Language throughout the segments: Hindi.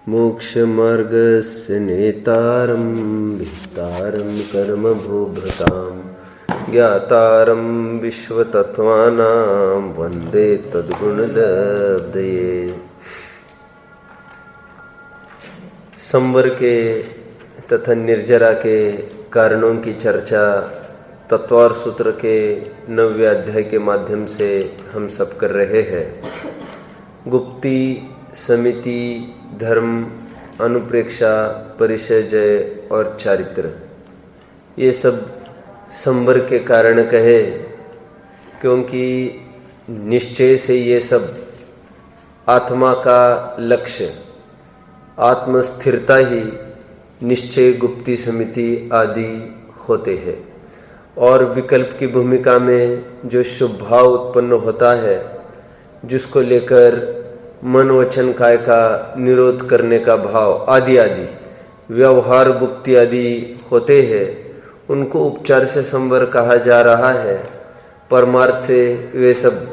मोक्षमार्गस्य नेतारं विस्तारं कर्मभूभृतां ज्ञातारं विश्वतत्त्वानां वन्दे तद्गुणलब्धये। संवर के तथा निर्जरा के कारणों की चर्चा तत्वार सूत्र के 9वें अध्याय के माध्यम से हम सब कर रहे हैं। गुप्ती, समिति, धर्म, अनुप्रेक्षा, परिचय और चारित्र, ये सब संवर के कारण कहे, क्योंकि निश्चय से ये सब आत्मा का लक्ष्य, आत्मस्थिरता ही निश्चय, गुप्ती, समिति आदि होते हैं। और विकल्प की भूमिका में जो शुभ भाव उत्पन्न होता है, जिसको लेकर मन वचन काय का निरोध करने का भाव आदि आदि व्यवहार गुप्ती आदि होते हैं, उनको उपचार से संवर कहा जा रहा है। परमार्थ से वे सब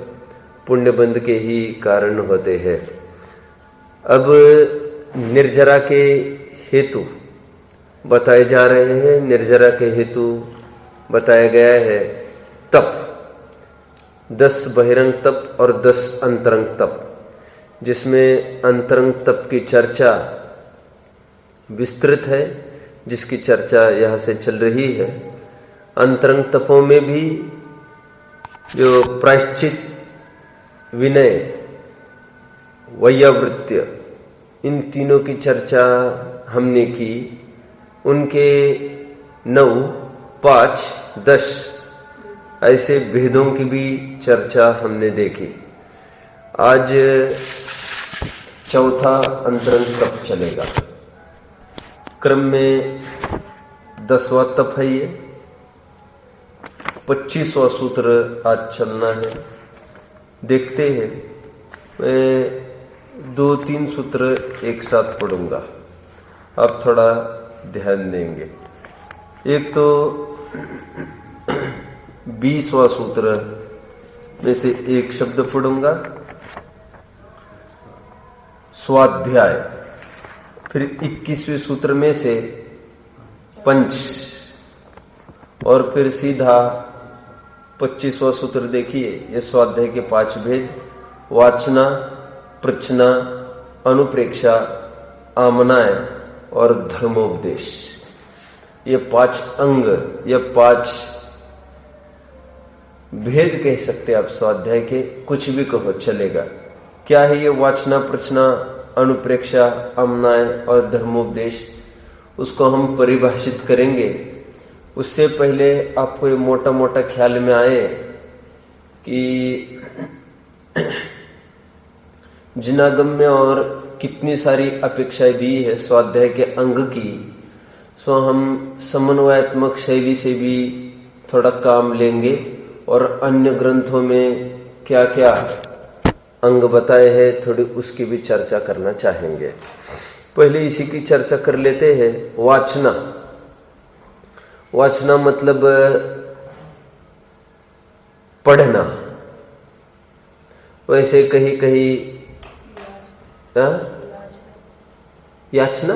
पुण्यबंध के ही कारण होते हैं। अब निर्जरा के हेतु बताए जा रहे हैं। निर्जरा के हेतु बताया गया है तप, 10 बहिरंग तप और 10 अंतरंग तप, जिसमें अंतरंग तप की चर्चा विस्तृत है, जिसकी चर्चा यहाँ से चल रही है। अंतरंग तपों में भी जो प्रायश्चित, विनय, वैयावृत्य, इन तीनों की चर्चा हमने की। उनके 9, 5, 10 ऐसे भेदों की भी चर्चा हमने देखी। आज चौथा अंतरंग तप चलेगा। क्रम में 10वां तप है ये। 25वां सूत्र आज चलना है। देखते हैं, मैं 2-3 सूत्र एक साथ पढ़ूंगा, आप थोड़ा ध्यान देंगे। एक तो 20वां सूत्र में से एक शब्द पढ़ूंगा, स्वाध्याय। फिर 21वें सूत्र में से पंच, और फिर सीधा 25वां सूत्र। देखिए, ये स्वाध्याय के 5 भेद: वाचना, प्रचना, अनुप्रेक्षा, आमनाय और धर्मोपदेश। ये 5 अंग, ये 5 भेद कह सकते आप स्वाध्याय के, कुछ भी कहो चलेगा। क्या है ये वाचना, प्रचना, अनुप्रेक्षा, आमनाय और धर्मोपदेश, उसको हम परिभाषित करेंगे। उससे पहले आपको ये मोटा मोटा ख्याल में आए कि जिनागम्य और कितनी सारी अपेक्षाएं दी है स्वाध्याय के अंग की, सो हम समन्वयात्मक शैली से भी थोड़ा काम लेंगे और अन्य ग्रंथों में क्या क्या अंग बताए हैं थोड़ी उसकी भी चर्चा करना चाहेंगे। पहले इसी की चर्चा कर लेते हैं। वाचना, वाचना मतलब पढ़ना। वैसे कहीं कहीं याचना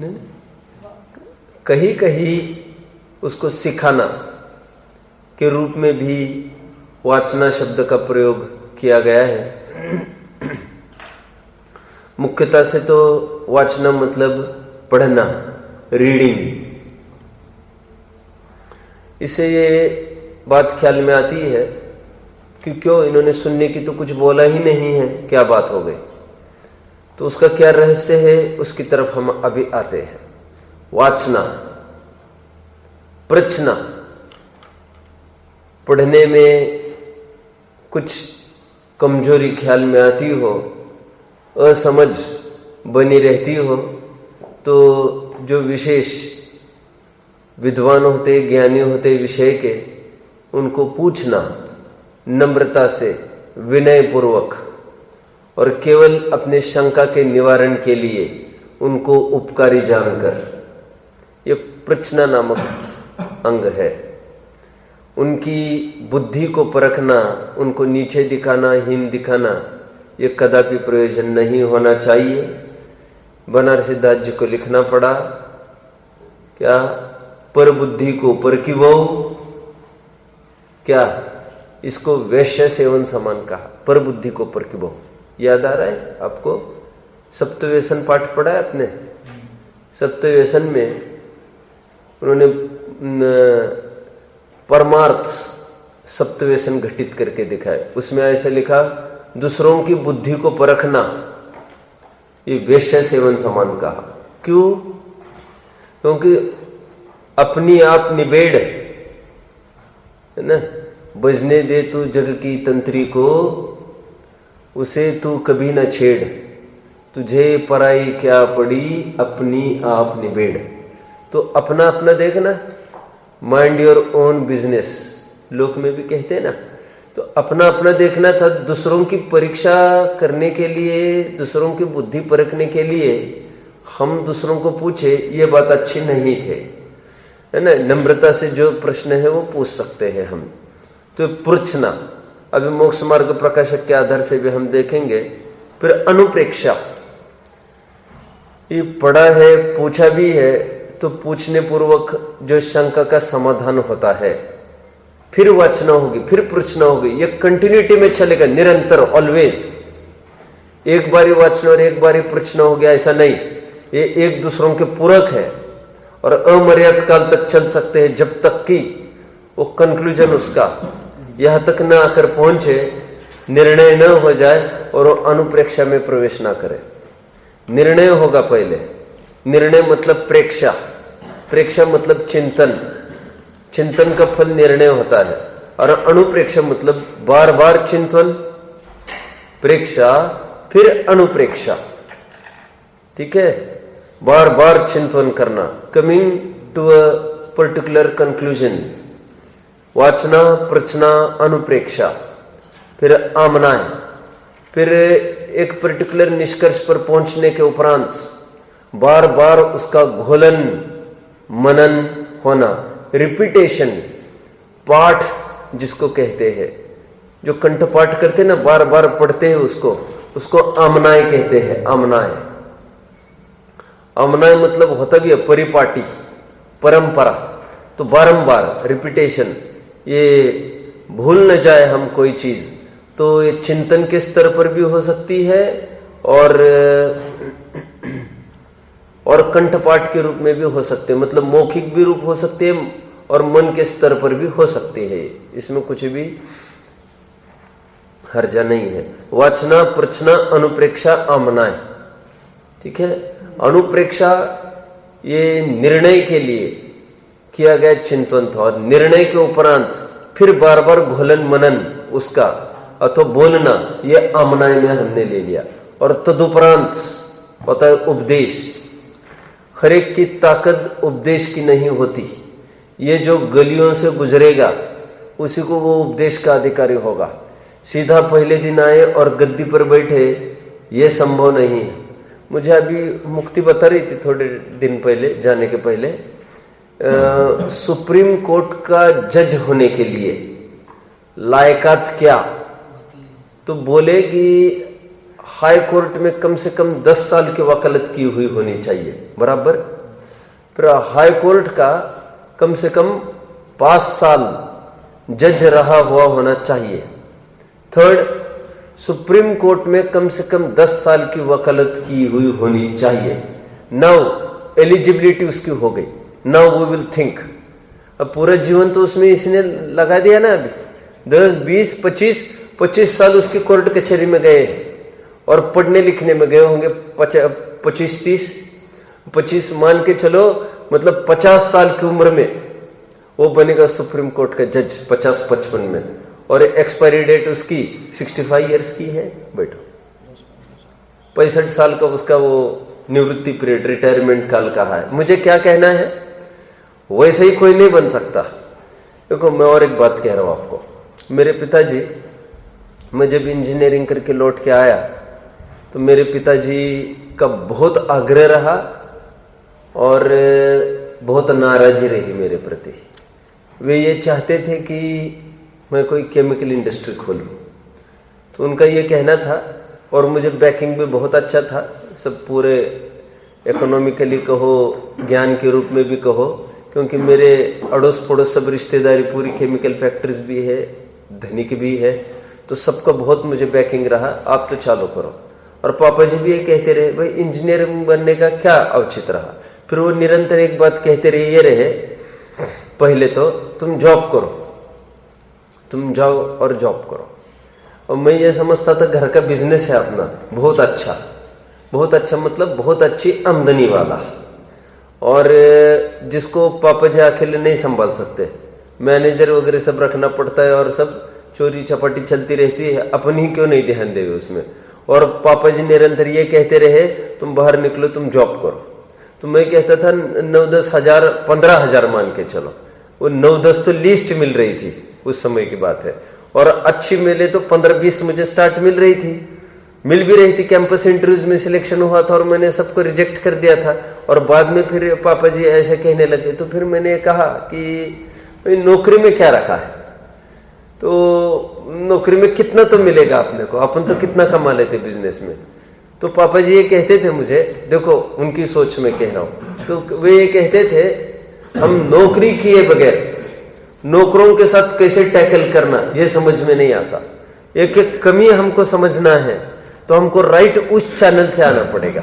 नहीं, कहीं कहीं उसको सिखाना के रूप में भी वाचना शब्द का प्रयोग किया गया है। मुख्यतः से तो वाचना मतलब पढ़ना, रीडिंग। इससे ये बात ख्याल में आती है कि क्यों इन्होंने सुनने की तो कुछ बोला ही नहीं है, क्या बात हो गई। तो उसका क्या रहस्य है, उसकी तरफ हम अभी आते हैं। वाचना, प्रचना, पढ़ने में कुछ कमजोरी ख्याल में आती हो, असमझ बनी रहती हो, तो जो विशेष विद्वान होते, ज्ञानी होते विषय के, उनको पूछना नम्रता से, विनय पूर्वक, और केवल अपने शंका के निवारण के लिए उनको उपकारी जानकर, ये प्रचना नामक अंग है। उनकी बुद्धि को परखना, उनको नीचे दिखाना, हीन दिखाना, ये कदापि प्रयोजन नहीं होना चाहिए। बनारसी दास जी को लिखना पड़ा क्या, पर बुद्धि को पर की बहु, क्या इसको वैश्य सेवन समान कहा, पर बुद्धि को पर की बहु। याद आ रहा है आपको? सप्तव्यसन पाठ पढ़ा है आपने? सप्तव्यसन में उन्होंने परमार्थ सप्तव्यसन घटित करके दिखाए। उसमें ऐसे लिखा, दूसरों की बुद्धि को परखना ये वैश्य सेवन समान कहा। क्यों? क्योंकि अपनी आप निबेड़, है ना, बजने दे तू जग की तंत्री को, उसे तू कभी न छेड़, तुझे पराई क्या पड़ी अपनी आप निबेड़। तो अपना अपना देखना, माइंड योर ओन बिजनेस लोक में भी कहते हैं ना। तो अपना अपना देखना था, दूसरों की परीक्षा करने के लिए, दूसरों की बुद्धि परखने के लिए हम दूसरों को पूछे ये बात अच्छी नहीं थे, है ना। नम्रता से जो प्रश्न है वो पूछ सकते हैं हम, तो पूछना। अभी मोक्ष मार्ग प्रकाशक के आधार से भी हम देखेंगे। फिर अनुप्रेक्षा, ये पढ़ा है, पूछा भी है, तो पूछने पूर्वक जो शंका का समाधान होता है, फिर वाचना होगी, फिर पूछना होगी, ये कंटिन्यूटी में चलेगा, निरंतर, ऑलवेज। एक बारी वाचना और एक बारी पूछना हो गया ऐसा नहीं, ये एक दूसरों के पूरक है और अमर्याद काल तक चल सकते हैं, जब तक कि वो कंक्लूजन उसका यहां तक न आकर पहुंचे, निर्णय न हो जाए और वो अनुप्रेक्षा में प्रवेश ना करे। निर्णय होगा पहले, निर्णय मतलब प्रेक्षा, प्रेक्षा मतलब चिंतन, चिंतन का फल निर्णय होता है। और अनुप्रेक्षा मतलब बार बार चिंतन, प्रेक्षा, फिर अनुप्रेक्षा, ठीक है, बार बार चिंतन करना, coming to a particular conclusion. वाचना, प्रचना, अनुप्रेक्षा, फिर आमनाय, फिर एक पर्टिकुलर निष्कर्ष पर पहुंचने के उपरांत बार बार उसका घोलन मनन होना, रिपीटेशन, पाठ जिसको कहते हैं, जो कंठपाठ करते हैं ना, बार बार पढ़ते हैं उसको आमनाय कहते हैं। आमनाय, आमनाय मतलब होता भी है परिपाटी, परंपरा, तो बारंबार रिपीटेशन, ये भूल न जाए हम कोई चीज, तो ये चिंतन के स्तर पर भी हो सकती है और कंठपाठ के रूप में भी हो सकते हैं, मतलब मौखिक भी रूप हो सकते हैं और मन के स्तर पर भी हो सकते हैं। इसमें कुछ भी हर्जा नहीं है। वाचना, प्रचना, अनुप्रेक्षा, आमनाय, ठीक है। अनुप्रेक्षा ये निर्णय के लिए किया गया चिंतन था, और निर्णय के उपरांत फिर बार बार घोलन मनन उसका अथवा बोलना, ये आमनाय में हमने ले लिया। और तदुपरांत होता है उपदेश। हर एक की ताकत उपदेश की नहीं होती, ये जो गलियों से गुजरेगा उसी को वो उपदेश का अधिकारी होगा। सीधा पहले दिन आए और गद्दी पर बैठे, ये संभव नहीं है। मुझे अभी मुक्ति बता रही थी थोड़े दिन पहले, जाने के पहले, सुप्रीम कोर्ट का जज होने के लिए लायकात क्या, तो बोले कि हाई कोर्ट में कम से कम 10 साल की वकालत की हुई होनी चाहिए, बराबर। फिर हाई कोर्ट का कम से कम 5 साल जज रहा हुआ होना चाहिए। थर्ड, सुप्रीम कोर्ट में कम से कम 10 साल की वकालत की हुई होनी चाहिए। नाउ एलिजिबिलिटी उसकी हो गई, नाउ वी विल थिंक। अब पूरा जीवन तो उसमें इसने लगा दिया ना, अभी 10, 20, 25 साल उसकी कोर्ट कचहरी में गए और पढ़ने लिखने में गए होंगे 25, 30, 25 मान के चलो, मतलब 50 साल की उम्र में वो बनेगा सुप्रीम कोर्ट का जज, 50-55 में, और एक्सपायरी डेट उसकी 65 ईयर्स की है। बैठो, 65 साल का उसका वो निवृत्ति पीरियड, रिटायरमेंट काल कहा है। मुझे क्या कहना है, वैसे ही कोई नहीं बन सकता। देखो, मैं और एक बात कह रहा हूं आपको। मेरे पिताजी, मैं जब इंजीनियरिंग करके लौट के आया तो मेरे पिताजी का बहुत आग्रह रहा और बहुत नाराजी रही मेरे प्रति। वे ये चाहते थे कि मैं कोई केमिकल इंडस्ट्री खोलूं, तो उनका ये कहना था, और मुझे बैकिंग भी बहुत अच्छा था, सब पूरे इकोनॉमिकली कहो, ज्ञान के रूप में भी कहो, क्योंकि मेरे अड़ोस पड़ोस सब रिश्तेदारी पूरी केमिकल फैक्ट्रीज भी है, धनिक भी है, तो सबका बहुत मुझे बैकिंग रहा, आप तो चालू करो। और पापा जी भी ये कहते रहे, भाई इंजीनियर बनने का क्या औचित्य रहा। फिर वो निरंतर एक बात कहते रहे, ये रहे, पहले तो तुम जॉब करो, तुम जाओ और जॉब करो। और मैं ये समझता था घर का बिजनेस है अपना, बहुत अच्छा, बहुत अच्छा, मतलब बहुत अच्छी आमदनी वाला, और जिसको पापा जी अकेले नहीं संभाल सकते, मैनेजर वगैरह सब रखना पड़ता है, और सब चोरी चपाटी चलती रहती है, अपन ही क्यों नहीं ध्यान देंगे उसमें। और पापा जी निरंतर ये कहते रहे, तुम बाहर निकलो, तुम जॉब करो। तो मैं कहता था 9-10 हजार, 15 हजार मान के चलो, वो 9-10 तो लीस्ट मिल रही थी उस समय की बात है, और अच्छी मिले तो 15-20 मुझे स्टार्ट मिल रही थी, मिल भी रही थी। कैंपस इंटरव्यूज में सिलेक्शन हुआ था और मैंने सबको रिजेक्ट कर दिया था। और बाद में फिर पापा जी ऐसे कहने लगे, तो फिर मैंने कहा कि नौकरी में क्या रखा है, तो नौकरी में कितना तो मिलेगा अपने को, अपन तो कितना कमा लेते बिजनेस में। तो पापा जी ये कहते थे मुझे, देखो उनकी सोच में कह रहा हूं, तो वे ये कहते थे, हम नौकरी किए बगैर नौकरों के साथ कैसे टैकल करना ये समझ में नहीं आता। एक एक कमी हमको समझना है तो हमको राइट उस चैनल से आना पड़ेगा।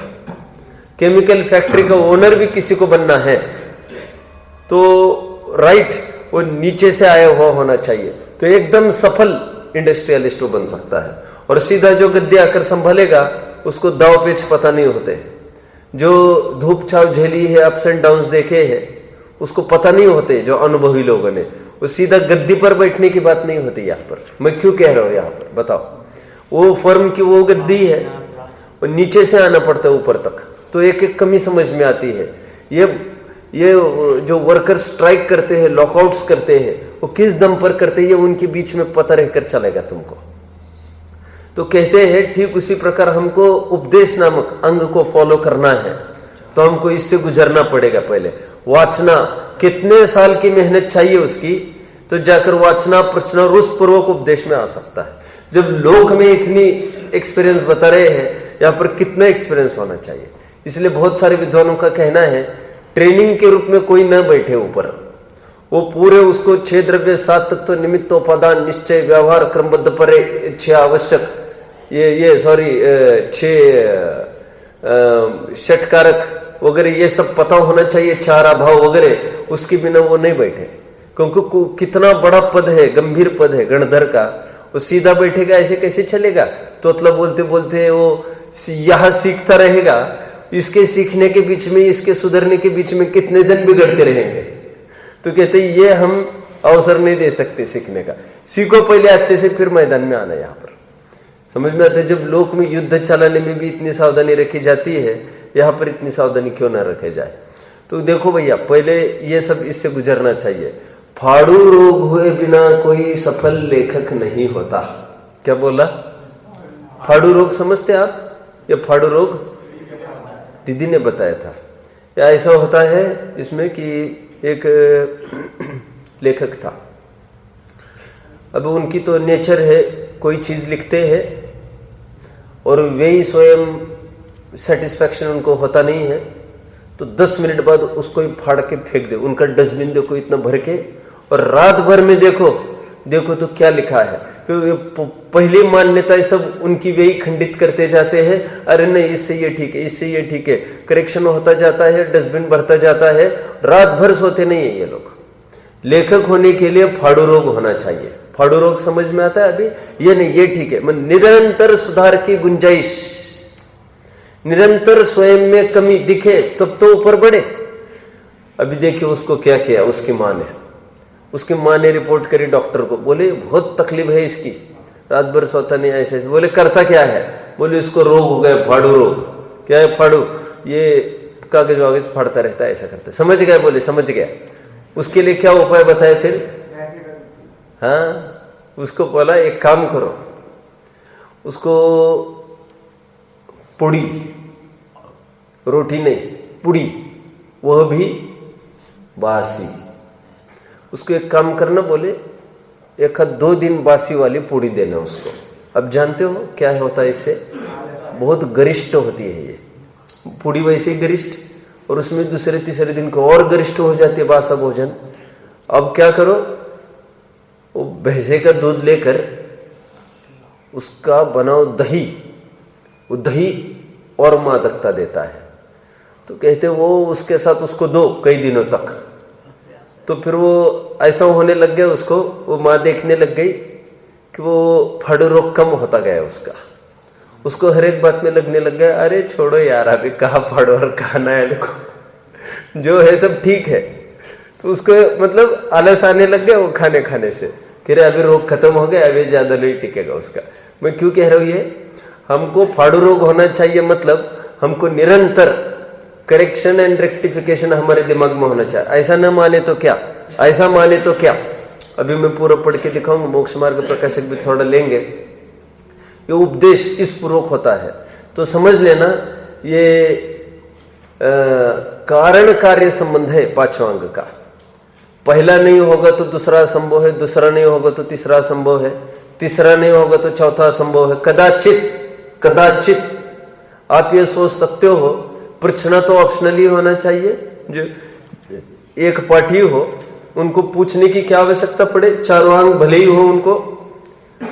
केमिकल फैक्ट्री का ओनर भी किसी को बनना है तो राइट वो नीचे से आया हुआ होना चाहिए, तो एकदम सफल इंडस्ट्रियलिस्ट वो बन सकता है। और सीधा जो गद्दे आकर संभालेगा उसको दाव पेच पता नहीं होते, जो धूप छाव झेली है, अप्स एंड डाउन्स देखे हैं, उसको पता नहीं होते जो अनुभवी लोगों ने। वो सीधा गद्दी पर बैठने की बात नहीं होती यहाँ पर। मैं क्यों कह रहा हूं यहाँ पर, बताओ, वो फर्म की वो गद्दी है, वो नीचे से आना पड़ता है ऊपर तक, तो एक एक कमी समझ में आती है। ये जो वर्कर स्ट्राइक करते हैं, लॉकआउट्स करते हैं, वो किस दम पर करते हैं, उनके बीच में पता रहकर चलेगा तुमको। तो कहते हैं ठीक उसी प्रकार हमको उपदेश नामक अंग को फॉलो करना है, तो हमको इससे गुजरना पड़ेगा। पहले वाचना, कितने साल की मेहनत चाहिए उसकी, तो जाकर वाचना प्रचना रुस पूर्वक उपदेश में आ सकता है। जब लोक में इतनी एक्सपीरियंस बता रहे हैं, यहाँ पर कितना एक्सपीरियंस होना चाहिए। इसलिए बहुत सारे विद्वानों का कहना है, ट्रेनिंग के रूप में कोई न बैठे ऊपर, वो पूरे उसको 6 द्रव्य 7 तत्व निमित्त उपादान निश्चय व्यवहार क्रमबद्ध परे 6 आवश्यक, ये 6 षटकारक वगैरह ये सब पता होना चाहिए, 4 अभाव वगैरह, उसके बिना वो नहीं बैठे। क्योंकि कितना बड़ा पद है, गंभीर पद है गणधर का, वो सीधा बैठेगा ऐसे कैसे चलेगा। तोतला बोलते बोलते वो यह सीखता रहेगा, इसके सीखने के बीच में, इसके सुधरने के बीच में कितने जन बिगड़ते रहेंगे। तो कहते ये हम अवसर नहीं दे सकते सीखने का, सीखो पहले अच्छे से, फिर मैदान में आना। यहाँ पर समझ में आता है, जब लोक में युद्ध चलाने में भी इतनी सावधानी रखी जाती है, यहाँ पर इतनी सावधानी क्यों ना रखे जाए। तो देखो भैया, पहले ये सब इससे गुजरना चाहिए। फाड़ू रोग हुए बिना कोई सफल लेखक नहीं होता। क्या बोला? फाड़ू रोग समझते आप? ये फाड़ू रोग दीदी ने बताया था। या ऐसा होता है इसमें कि एक लेखक था, अब उनकी तो नेचर है, कोई चीज लिखते हैं और वे ही स्वयं सेटिस्फैक्शन उनको होता नहीं है, तो 10 मिनट बाद उसको ही फाड़ के फेंक दे। उनका डस्टबिन देखो इतना भर के, और रात भर में देखो तो क्या लिखा है, क्योंकि पहली मान्यताएं सब उनकी वे ही खंडित करते जाते हैं। अरे नहीं, इससे ये ठीक है, इससे ये ठीक है, करेक्शन होता जाता है, डस्टबिन भरता जाता है, रात भर सोते नहीं है ये लोग। लेखक होने के लिए फाड़ू रोग होना चाहिए। फाड़ू रोग समझ में आता है अभी? ये नहीं, ये ठीक है, मैं निरंतर सुधार की गुंजाइश, निरंतर स्वयं में कमी दिखे तब तो ऊपर बढ़े। अभी देखिए उसको क्या किया उसकी माँ ने। उसकी माँ ने रिपोर्ट करी डॉक्टर को, बोले बहुत तकलीफ है इसकी, रात भर सोता नहीं, ऐसे ऐसे। बोले करता क्या है? बोले इसको रोग हो गया, फाड़ू रोग। क्या है फाड़ू? ये कागज वागज फाड़ता रहता है, ऐसा करता है। समझ गया? बोले समझ गया। उसके लिए क्या उपाय बताए फिर? हाँ, उसको बोला एक काम करो, उसको पुड़ी, रोटी नहीं पुड़ी, वह भी बासी, उसको एक काम करना, बोले 1-2 दिन बासी वाली पूड़ी देना उसको। अब जानते हो क्या होता है इससे? बहुत गरिष्ठ होती है ये, पूड़ी वैसे ही गरिष्ठ, और उसमें दूसरे तीसरे दिन को और गरिष्ठ हो जाती है बासा भोजन। अब क्या करो, वो भैंसे का दूध लेकर उसका बनाओ दही, वो दही और मादकता देता है। तो कहते वो उसके साथ उसको दो कई दिनों तक, तो फिर वो ऐसा होने लग गया उसको, वो माँ देखने लग गई कि वो फड़ रोग कम होता गया उसको हर एक बात में लगने लग गया, अरे छोड़ो यार, अभी कहाँ फड़ और कहाँ नायल को, जो है सब ठीक है। तो उसको मतलब आलस आने लग गया वो खाने से, कि अभी रोग खत्म हो गया, अभी ज्यादा नहीं टिकेगा उसका। मैं क्यों कह रहा हूँ ये, हमको फाड़ू रोग होना चाहिए, मतलब हमको निरंतर करेक्शन एंड रेक्टिफिकेशन हमारे दिमाग में होना चाहिए। ऐसा न माने तो क्या, ऐसा माने तो क्या। अभी मैं पूरा पढ़ के दिखाऊंगा, मोक्ष मार्ग प्रकाशक भी थोड़ा लेंगे। ये उपदेश इस पूर्वक होता है, तो समझ लेना ये कारण कार्य संबंध है पांचवा अंग का। पहला नहीं होगा तो दूसरा संभव है, दूसरा नहीं होगा तो तीसरा संभव है, तीसरा नहीं होगा तो चौथा संभव है। कदाचित आप ये सोच सकते हो, पूछना तो ऑप्शनली होना चाहिए, जो एक पाठी हो उनको पूछने की क्या आवश्यकता पड़े, चारों अंग भले ही हो उनको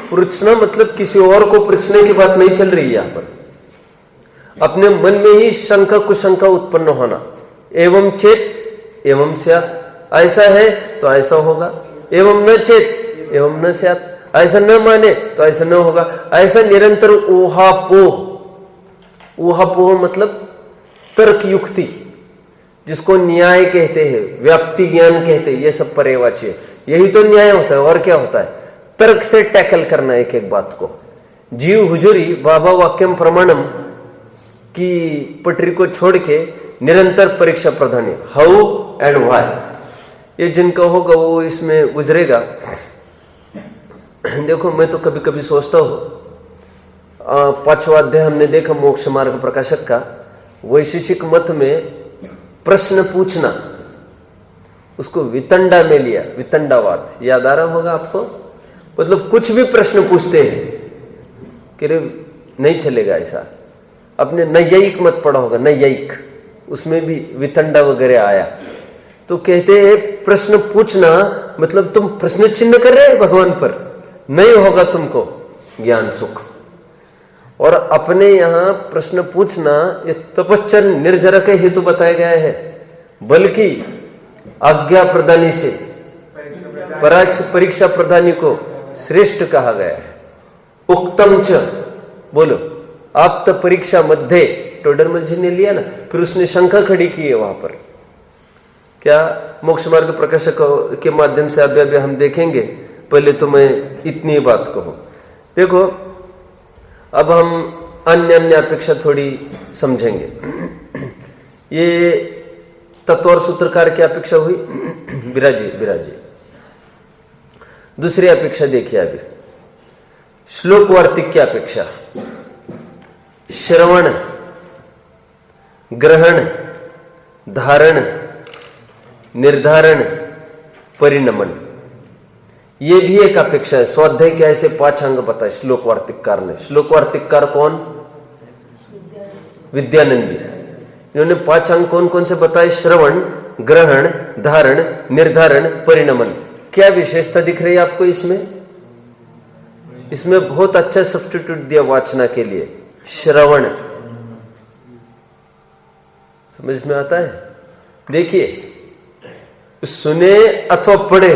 पूछना, मतलब किसी और को पूछने की बात नहीं चल रही है यहाँ पर। अपने मन में ही शंका कुशंका उत्पन्न होना, एवं चेत एवं स्यात्, ऐसा है तो ऐसा होगा, एवं न चेत एवं न स्यात्, ऐसा न माने तो ऐसा न होगा। ऐसा निरंतर ऊहापोह मतलब तर्क युक्ति, जिसको न्याय कहते हैं, व्याप्ति ज्ञान कहते हैं, ये सब पर्यायवाची है। यही तो न्याय होता है, और क्या होता है, तर्क से टैकल करना एक एक बात को। जीव हुजूरी बाबा वाक्यम प्रमाणम की पटरी को छोड़ के निरंतर परीक्षा प्रधानी, हाउ एंड व्हाई, ये जिनका होगा वो इसमें गुजरेगा। देखो मैं तो कभी कभी सोचता हूँ, पांचवा अध्याय हमने देखा मोक्ष मार्ग प्रकाशक का, वैशेषिक मत में प्रश्न पूछना, उसको वितंडा में लिया, वितंडावाद याद आ रहा होगा आपको। मतलब कुछ भी प्रश्न पूछते हैं कि रे नहीं चलेगा ऐसा। अपने नैयायिक मत पढ़ा होगा, नैयायिक, उसमें भी वितंडा वगैरह आया। तो कहते हैं प्रश्न पूछना मतलब तुम प्रश्न चिन्ह कर रहे हैं भगवान पर, नहीं होगा तुमको ज्ञान सुख। और अपने यहाँ प्रश्न पूछना ये तपश्चर्य निर्जरा के हेतु बताया गया है, बल्कि आज्ञा प्रदानी से परीक्षा प्रदानी को श्रेष्ठ कहा गया है। उक्तम च, बोलो आप तो परीक्षा मध्य, टोडरमल जी ने लिया ना, फिर उसने शंका खड़ी की है वहां पर। क्या मोक्ष मार्ग प्रकाशक के माध्यम से अभी हम देखेंगे। पहले तो मैं इतनी बात कहूं, देखो अब हम अन्य अपेक्षा थोड़ी समझेंगे। ये तत्व और सूत्रकार की अपेक्षा हुई, विराजी। दूसरी अपेक्षा देखिए अभी, श्लोक वार्तिक की अपेक्षा, श्रवण, ग्रहण, धारण, निर्धारण, परिणमन, ये भी एक अपेक्षा है। स्वाध्याय के ऐसे 5 अंग बताए श्लोक वार्तिककार ने। श्लोक वार्तिककार कौन? विद्यानंदी। इन्होंने 5 अंग कौन कौन से बताए? श्रवण, ग्रहण, धारण, निर्धारण, परिणमन। क्या विशेषता दिख रही है आपको इसमें? इसमें बहुत अच्छा सब्स्टिट्यूट दिया वाचना के लिए, श्रवण। समझ में आता है? देखिए, सुने अथवा पढ़े,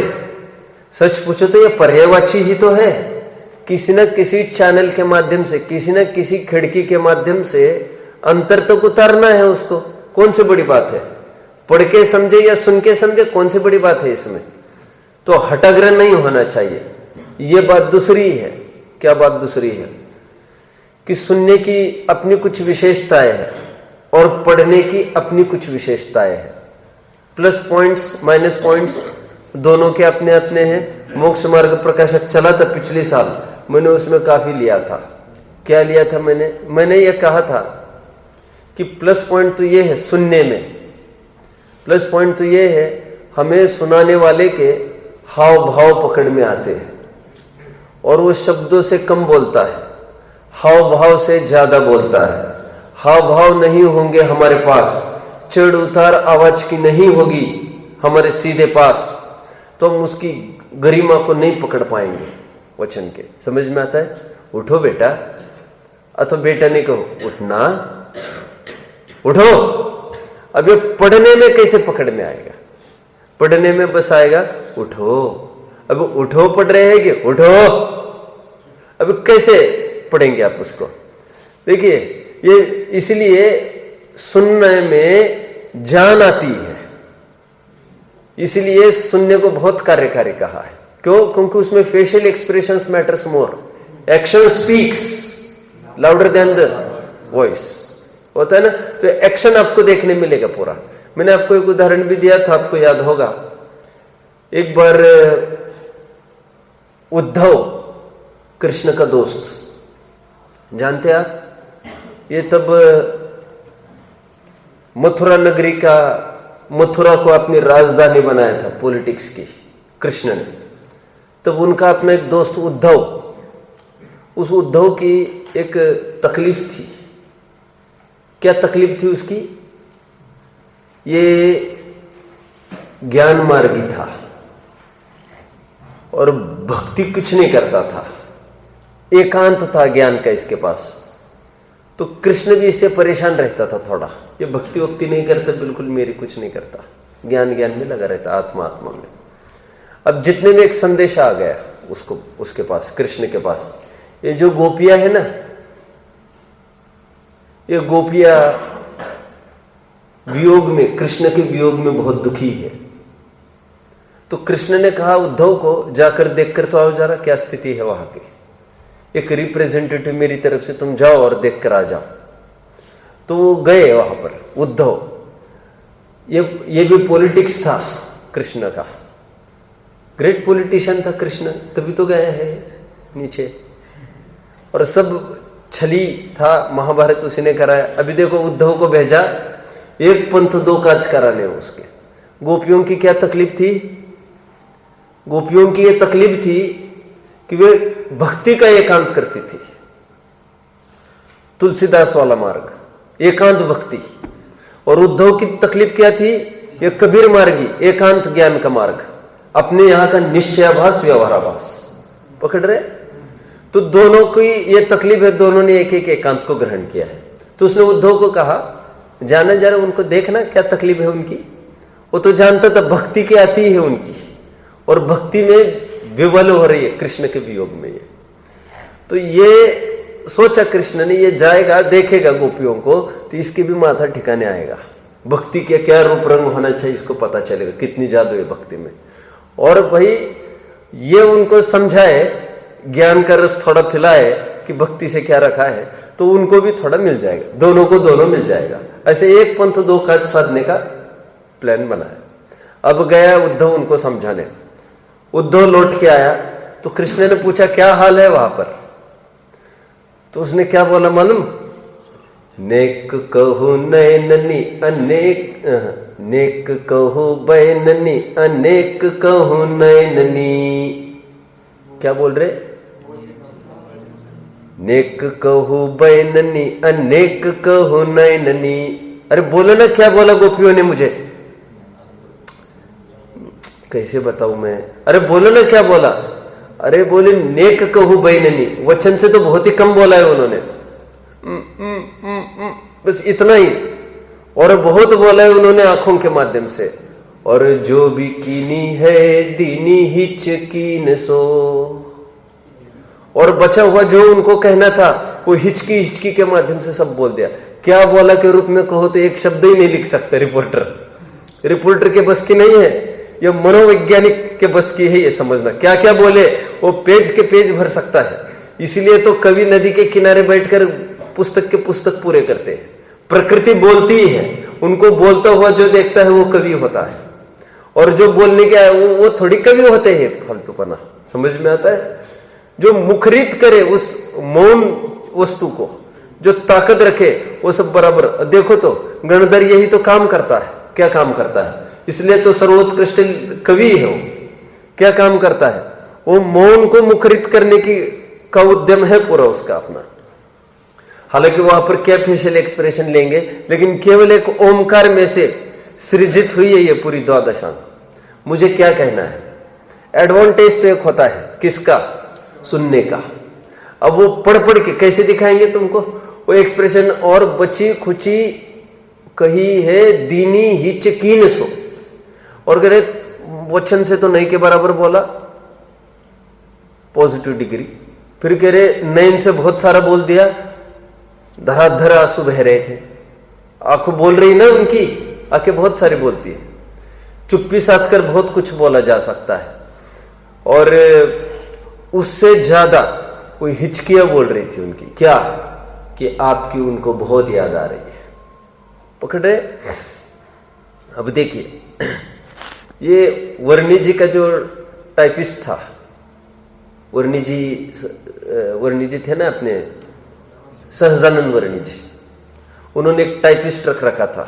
सच पूछो तो ये पर्यायवाची ही तो है। किसी न किसी चैनल के माध्यम से, किसी न किसी खिड़की के माध्यम से अंतर तक उतारना है उसको। कौन सी बड़ी बात है? पढ़ के समझे या सुन के समझे, कौन सी बड़ी बात है इसमें? तो हठाग्रह नहीं होना चाहिए। ये बात दूसरी है। क्या बात दूसरी है? कि सुनने की अपनी कुछ विशेषताएं हैं और पढ़ने की अपनी कुछ विशेषताएं हैं। प्लस पॉइंट्स, माइनस पॉइंट्स दोनों के अपने अपने हैं। मोक्ष मार्ग प्रकाशक चला था पिछले साल, मैंने उसमें काफी लिया था। क्या लिया था मैंने ये कहा था कि प्लस पॉइंट तो ये है सुनने में, प्लस पॉइंट तो ये है हमें सुनाने वाले के हाव भाव पकड़ में आते हैं और वो शब्दों से कम बोलता है, हाव भाव से ज्यादा बोलता है। हाव भाव नहीं होंगे हमारे पास, चढ़ उतार आवाज की नहीं होगी हमारे सीधे पास, तो हम उसकी गरिमा को नहीं पकड़ पाएंगे वचन के। समझ में आता है? उठो बेटा, अथवा बेटा नहीं कहो, उठना, उठो। अब ये पढ़ने में कैसे पकड़ में आएगा? पढ़ने में बस आएगा उठो। अब उठो पढ़ रहे हैं कि उठो, अब कैसे पढ़ेंगे आप उसको? देखिए, ये इसलिए सुनने में जान आती है, इसलिए सुनने को बहुत कार्यकारी कहा है। क्यों? क्योंकि उसमें facial expressions matters more, action speaks louder than the voice होता है ना। तो एक्शन आपको देखने मिलेगा पूरा। मैंने आपको एक उदाहरण भी दिया था, आपको याद होगा। एक बार उद्धव, कृष्ण का दोस्त, जानते आप, ये तब मथुरा नगरी का, मथुरा को अपनी राजधानी बनाया था पॉलिटिक्स की कृष्ण ने। तब उनका अपना एक दोस्त उद्धव, उस उद्धव की एक तकलीफ थी। क्या तकलीफ थी उसकी? ये ज्ञान मार्गी था और भक्ति कुछ नहीं करता था, एकांत था ज्ञान का इसके पास। तो कृष्ण भी इससे परेशान रहता था थोड़ा, ये भक्ति वक्ति नहीं करता, बिल्कुल मेरी कुछ नहीं करता, ज्ञान ज्ञान में लगा रहता, आत्मा आत्मा में। अब जितने में एक संदेश आ गया उसको, उसके पास, कृष्ण के पास, ये जो गोपियां है ना, ये गोपियां वियोग में, कृष्ण के वियोग में बहुत दुखी है। तो कृष्ण ने कहा उद्धव को, जाकर देखकर तो आओ जरा क्या स्थिति है वहां की, एक रिप्रेजेंटेटिव मेरी तरफ से तुम जाओ और देखकर आ जाओ। तो वो गए वहां पर उद्धव। ये भी पॉलिटिक्स था कृष्ण का, ग्रेट पॉलिटिशियन था कृष्ण, तभी तो गया है नीचे। और सब छली था, महाभारत उसी ने कराया। अभी देखो उद्धव को भेजा एक पंथ दो काज कराने उसके। गोपियों की क्या तकलीफ थी? गोपियों की ये तकलीफ थी कि वे भक्ति का एकांत करती थी, तुलसीदास वाला मार्ग, एकांत भक्ति। और उद्धव की तकलीफ क्या थी? ये कबीर मार्गी, एकांत ज्ञान का मार्ग, अपने यहां का निश्चयाभास व्यवहाराभास। पकड़ रहे? तो दोनों की ये तकलीफ है, दोनों ने एक एक एकांत को ग्रहण किया है। तो उसने उद्धव को कहा, जाना जरा उनको, देखना क्या तकलीफ है उनकी। वो तो जानता था भक्ति की आती है उनकी, और भक्ति में विवल हो रही है कृष्ण के वियोग में। ये तो ये सोचा कृष्ण ने, ये जाएगा देखेगा गोपियों को, तो इसके भी माथा ठिकाने आएगा, भक्ति के क्या रूप रंग होना चाहिए इसको पता चलेगा, कितनी जादू है भक्ति में। और भाई ये उनको समझाए, ज्ञान का रस थोड़ा खिलाए कि भक्ति से क्या रखा है, तो उनको भी थोड़ा मिल जाएगा, दोनों को दोनों मिल जाएगा। ऐसे एक पंथ दो काज साधने का प्लान बनाया। अब गया उद्धव उनको समझाने। उद्धव लौट के आया तो कृष्ण ने पूछा क्या हाल है वहां पर? तो उसने क्या बोला मालूम? नेक कहू नैननी अनेक, नेक कहू बैननी अनेक कहू नैननी। क्या बोल रहे? नेक कहू बैननी अनेक कहू नैननी। अरे बोलो ना, क्या बोला गोपियों ने मुझे? कैसे बताऊं मैं? अरे बोलो ना क्या बोला? अरे बोले नेक कहू बैननी, वचन से तो बहुत ही कम बोला है उन्होंने, बस इतना ही। और बहुत बोला है उन्होंने आंखों के माध्यम से। और जो भी कीनी है दीनी हिचकीन सो। और बचा हुआ जो उनको कहना था वो हिचकी हिचकी के माध्यम से सब बोल दिया। क्या बोला के रूप में कहो तो एक शब्द ही नहीं लिख सकता रिपोर्टर के बस की नहीं है, ये मनोवैज्ञानिक के बस की है ये समझना। क्या क्या बोले वो पेज के पेज भर सकता है। इसलिए तो कवि नदी के किनारे बैठकर पुस्तक के पुस्तक पूरे करते हैं। प्रकृति बोलती ही है, उनको बोलता हुआ जो देखता है वो कवि होता है, और जो बोलने के वो थोड़ी कवि होते हैं फालतूपना। समझ में आता है? जो मुखरित करे उस मौन वस्तु को, जो ताकत रखे, वो सब बराबर। देखो तो गणधर यही तो काम करता है। क्या काम करता है? इसलिए तो सर्वोत्कृष्ट कवि है वो। क्या काम करता है? वो मौन को मुखरित करने की का उद्यम है पूरा उसका अपना। हालांकि वहां पर क्या फेशियल एक्सप्रेशन लेंगे, लेकिन केवल एक ओमकार में से सृजित हुई है ये पूरी द्वादशांत। मुझे क्या कहना है, एडवांटेज तो एक होता है किसका, सुनने का। अब वो पढ़ पढ़ के कैसे दिखाएंगे तुमको वो एक्सप्रेशन, और बची खुची कही है दीनी हिचकीन सो, और करे वचन से तो नहीं के बराबर बोला पॉजिटिव डिग्री, फिर कह रहे नैन से बहुत सारा बोल दिया, धराधर आंसू बह रहे थे, आंखों बोल रही ना उनकी, आंखें बहुत सारी बोलती है, चुप्पी साध कर बहुत कुछ बोला जा सकता है, और उससे ज्यादा कोई हिचकियां बोल रही थी उनकी, क्या कि आपकी उनको बहुत याद आ रही है। पकड़ रहे? अब देखिए, ये वर्णी जी का जो टाइपिस्ट था, वर्णी जी थे ना अपने सहजानंद वर्णी जी, उन्होंने एक टाइपिस्ट रख रखा था,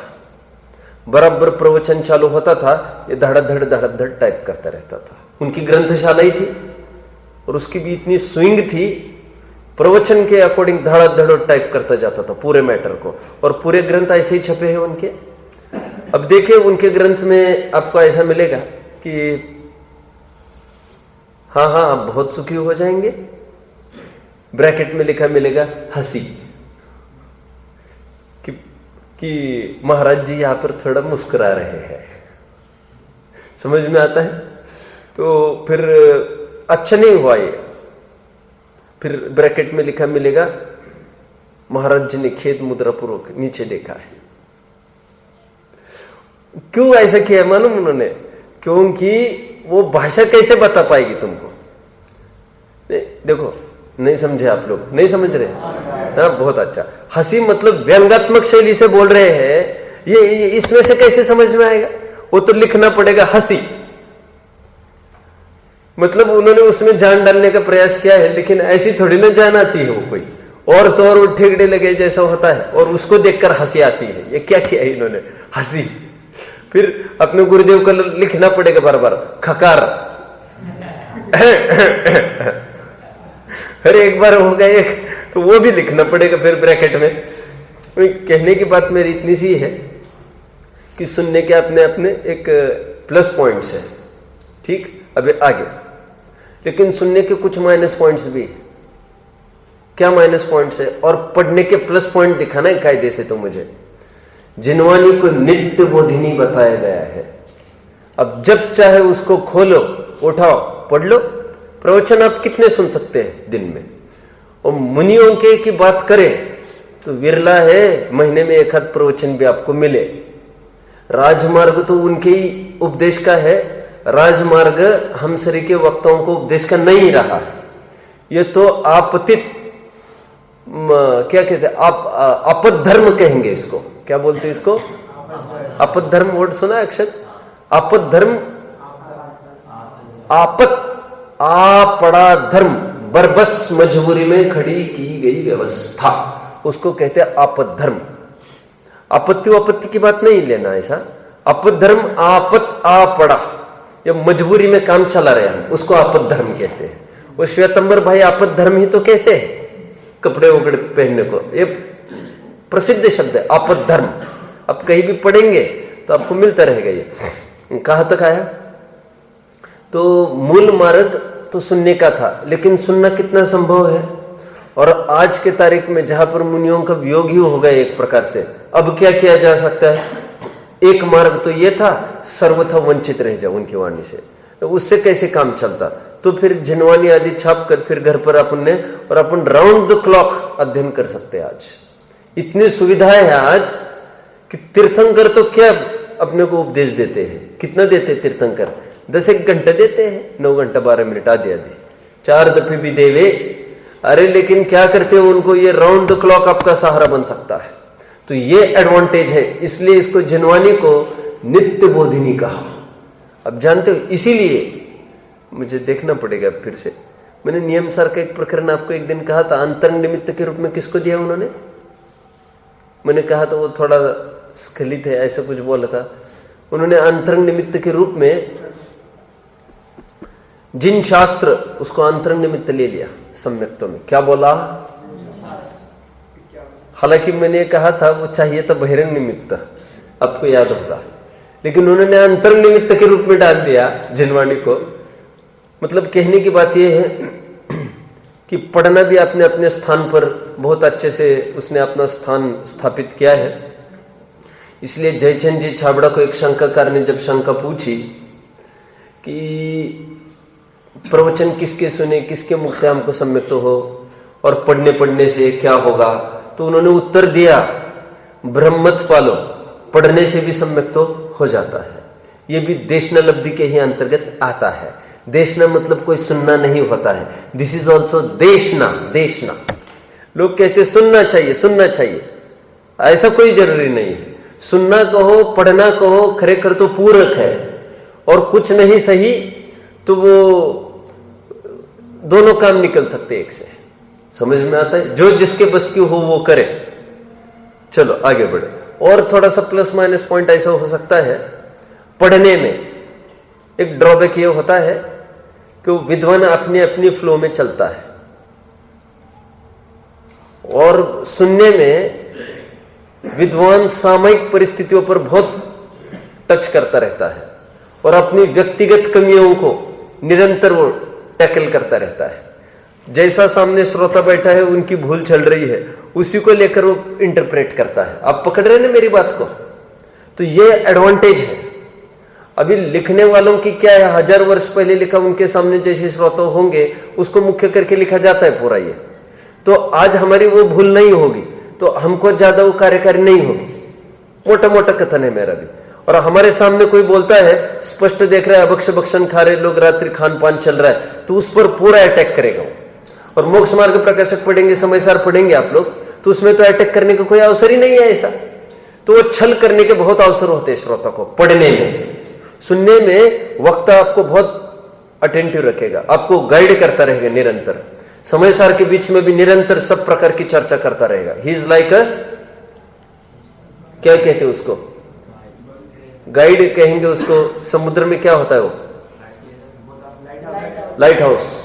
बराबर प्रवचन चालू होता था ये धड़ाधड़ टाइप करता रहता था। उनकी ग्रंथशाला ही थी और उसकी भी इतनी स्विंग थी, प्रवचन के अकॉर्डिंग धड़ाधड़ टाइप करता जाता था पूरे मैटर को, और पूरे ग्रंथ ऐसे ही छपे हैं उनके। अब देखिए उनके ग्रंथ में आपको ऐसा मिलेगा कि हाँ आप बहुत सुखी हो जाएंगे, ब्रैकेट में लिखा मिलेगा हंसी, कि महाराज जी यहां पर थोड़ा मुस्कुरा रहे हैं, समझ में आता है। तो फिर अच्छा नहीं हुआ ये, फिर ब्रैकेट में लिखा मिलेगा महाराज जी ने खेद मुद्रा पूर्वक नीचे देखा है। क्यों ऐसा किया मालूम उन्होंने, क्योंकि वो भाषा कैसे बता पाएगी तुमको। देखो नहीं समझे आप लोग, नहीं समझ रहे? हाँ बहुत अच्छा। हंसी मतलब व्यंग्यात्मक शैली से बोल रहे हैं, ये इसमें से कैसे समझ में आएगा, वो तो लिखना पड़ेगा हंसी। मतलब उन्होंने उसमें जान डालने का प्रयास किया है, लेकिन ऐसी थोड़ी ना जान आती है वो कोई, और तो और वो ठेगड़े लगे जैसा होता है, और उसको देखकर हंसी आती है। ये क्या किया है इन्होंने, हंसी। फिर अपने गुरुदेव को लिखना पड़ेगा बार बार खकार। अरे एक बार हो गया एक, तो वो भी लिखना पड़ेगा फिर ब्रैकेट में। कहने की बात मेरी इतनी सी है कि सुनने के अपने अपने एक प्लस पॉइंट्स है, ठीक, अभी आगे। लेकिन सुनने के कुछ माइनस पॉइंट्स भी। क्या माइनस पॉइंट्स है और पढ़ने के प्लस पॉइंट दिखाना है कायदे से तो मुझे। जिनवानी को नित्य बोधिनी बताया गया है। अब जब चाहे उसको खोलो, उठाओ, पढ़ लो। प्रवचन आप कितने सुन सकते हैं दिन में? और मुनियों के की बात करें तो विरला है महीने में एक आध प्रवचन भी आपको मिले। राजमार्ग तो उनके ही उपदेश का है, राजमार्ग हम सरी के वक्ताओं को उपदेश का नहीं रहा है। ये तो आपतित क्या कहते हैं, आप आपद धर्म कहेंगे इसको। क्या बोलते हैं इसको? आपद धर्म वर्ड सुना है अक्षर? आपद धर्म, आपत आपड़ा धर्म, बरबस मजबूरी में खड़ी की गई व्यवस्था, उसको कहते हैं आपद धर्म। आपत्ति आपत्ति की बात नहीं लेना ऐसा। आपद धर्म आपत आपड़ा, ये मजबूरी में काम चला रहे हम, उसको आपद धर्म कहते हैं। वो श्वेतंबर भाई आपद धर्म ही तो कहते हैं कपड़े वगड़े पहनने को, ये प्रसिद्ध शब्द है आपद धर्म। अब कहीं भी पढ़ेंगे तो आपको मिलता रहेगा ये। कहां तक आया? तो मूल मार्ग तो सुनने का था, लेकिन सुनना कितना संभव है? और आज के तारीख में जहां पर मुनियों का वियोग ही हो गया एक प्रकार से, अब क्या किया जा सकता है? एक मार्ग तो ये था, सर्वथा वंचित रह जाओ उनकी वाणी से, तो उससे कैसे काम चलता? तो फिर जिनवानी आदि छाप कर फिर घर पर अपन ने, और अपन राउंड द क्लॉक अध्ययन कर सकते हैं। आज इतनी सुविधाएं है आज कि तीर्थंकर तो क्या अपने को उपदेश देते हैं। कितना देते हैं तीर्थंकर? 10 घंटे देते हैं, 9 घंटा 12 मिनट आदि आदि, 4 दफे भी देवे। अरे लेकिन क्या करते हो, उनको ये राउंड द क्लॉक आपका सहारा बन सकता है। तो ये एडवांटेज है, इसलिए इसको जिनवानी को नित्य बोधिनी कहा। अब जानते हो, इसीलिए मुझे देखना पड़ेगा फिर से। मैंने नियम सर का एक प्रकरण आपको एक दिन कहा था, अंतरंग निमित्त के रूप में किसको दिया उन्होंने? मैंने कहा था वो थोड़ा स्खलित है, ऐसा कुछ बोला था उन्होंने। अंतरंग निमित्त के रूप में जिन शास्त्र, उसको अंतरंग निमित्त ले लिया सम्यक्तों में। क्या बोला? हालांकि मैंने कहा था वो चाहिए था बहिरंग निमित्त, आपको याद होगा, लेकिन उन्होंने अंतर निमित्त के रूप में डाल दिया जिनवाणी को। मतलब कहने की बात यह है कि पढ़ना भी अपने अपने स्थान पर बहुत अच्छे से उसने अपना स्थान स्थापित किया है। इसलिए जयचंद जी छाबड़ा को एक शंकाकार ने जब शंका पूछी कि प्रवचन किसके सुने, किसके मुख से हमको सम्यक तो हो, और पढ़ने से क्या होगा, तो उन्होंने उत्तर दिया ब्रह्म मत पालो, पढ़ने से भी सम्यक तो हो जाता है। ये भी देशना लब्धि के ही अंतर्गत आता है। देशना मतलब कोई सुनना नहीं होता है, दिस इज ऑल्सो देशना। देशना लोग कहते सुनना चाहिए, सुनना चाहिए, ऐसा कोई जरूरी नहीं है। सुनना कहो, पढ़ना कहो, खरेखर तो पूरक है, और कुछ नहीं सही तो वो दोनों काम निकल सकते एक से। समझ में आता है? जो जिसके बस की हो वो करे। चलो आगे बढ़े। और थोड़ा सा प्लस माइनस पॉइंट ऐसा हो सकता है, पढ़ने में एक ड्रॉबैक ये होता है कि वो विद्वान अपनी अपनी फ्लो में चलता है, और सुनने में विद्वान सामयिक परिस्थितियों पर बहुत टच करता रहता है, और अपनी व्यक्तिगत कमियों को निरंतर वो टैकल करता रहता है। जैसा सामने श्रोता बैठा है, उनकी भूल चल रही है, उसी को लेकर वो इंटरप्रेट करता है। आप पकड़ रहे हैं ना मेरी बात को? तो ये एडवांटेज है। अभी लिखने वालों की क्या है, 1000 वर्ष पहले लिखा, उनके सामने जैसे श्रोता होंगे उसको मुख्य करके लिखा जाता है पूरा ये। तो आज हमारी वो भूल नहीं होगी, तो हमको ज्यादा वो कार्यकारी नहीं होगी। मोटा मोटा कथन है मेरा भी। और हमारे सामने कोई बोलता है, स्पष्ट देख रहा है, अभक्ष भक्षण खा रहे लोग, रात्रि खान पान चल रहा है, तो उस पर पूरा अटैक करेगा। और मोक्ष मार्ग प्रकाशक पढ़ेंगे, समय सार पढ़ेंगे आप लोग, तो उसमें तो अटैक करने का कोई अवसर ही नहीं है ऐसा। तो वो छल करने के बहुत अवसर होते हैं श्रोता को पढ़ने में। सुनने में वक्ता आपको बहुत अटेंटिव रखेगा, आपको गाइड करता रहेगा निरंतर। समय सार के बीच में भी निरंतर सब प्रकार की चर्चा करता रहेगा। ही इज लाइक अ, क्या कहते हैं उसको, गाइड कहेंगे उसको। समुद्र में क्या होता है वो, लाइट हाउस।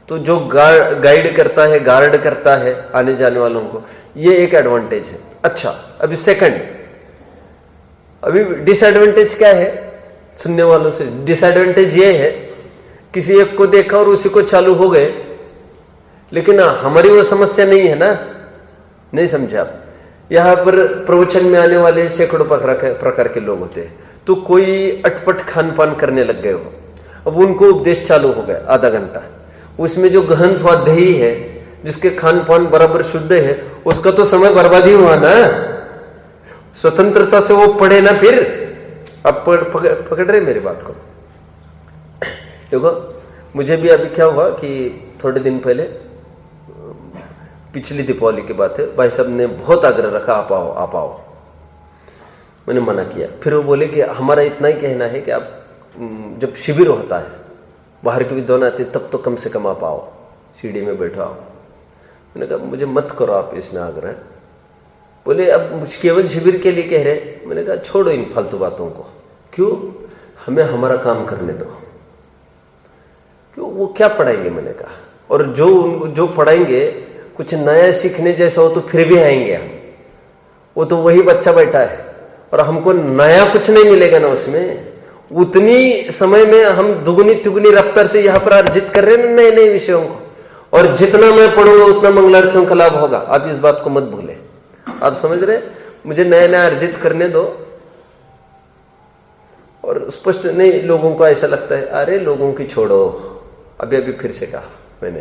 तो जो गाइड करता है, गार्ड करता है आने जाने वालों को, ये एक एडवांटेज है। अच्छा, अभी सेकंड, अभी डिसएडवांटेज क्या है सुनने वालों से? डिसएडवांटेज ये है, किसी एक को देखा और उसी को चालू हो गए, लेकिन हमारी वो समस्या नहीं है ना। नहीं समझे आप? यहां पर प्रवचन में आने वाले सैकड़ों प्रकार के लोग होते हैं, तो कोई अटपट खान पान करने लग गए हो, अब उनको उपदेश चालू हो गया आधा घंटा, उसमें जो गहन स्वाध्यायी है, जिसके खान पान बराबर शुद्ध है, उसका तो समय बर्बाद ही हुआ ना। स्वतंत्रता से वो पढ़े ना फिर। अब पकड़ रहे मेरी बात को? देखो, मुझे भी अभी क्या हुआ कि थोड़े दिन पहले, पिछली दीपावली की बात है, भाई साहब ने बहुत आग्रह रखा, आप आओ आप आओ। मैंने मना किया। फिर वो बोले कि हमारा इतना ही कहना है कि आप जब शिविर होता है, बाहर के विद्वान आते, तब तो कम से कम आप आओ, सीढ़ी में बैठो आओ। मैंने कहा मुझे मत करो आप इसमें आग्रह। बोले अब केवल शिविर के लिए कह रहे। मैंने कहा छोड़ो इन फालतू बातों को, क्यों, हमें हमारा काम करने दो। क्यों, वो क्या पढ़ाएंगे? मैंने कहा, और जो पढ़ाएंगे कुछ नया सीखने जैसा हो तो फिर भी आएंगे हम, वो तो वही बच्चा बैठा है, और हमको नया कुछ नहीं मिलेगा ना उसमें। उतनी समय में हम दुगुनी तिगुनी रफ्तार से यहाँ पर अर्जित कर रहे हैं नए नए विषयों को, और जितना मैं पढ़ूंगा उतना मंगलार्थियों का लाभ होगा। आप इस बात को मत भूले। आप समझ रहे? मुझे नया नया अर्जित करने दो। और स्पष्ट नहीं, लोगों को ऐसा लगता है, अरे लोगों की छोड़ो। अभी फिर से कहा मैंने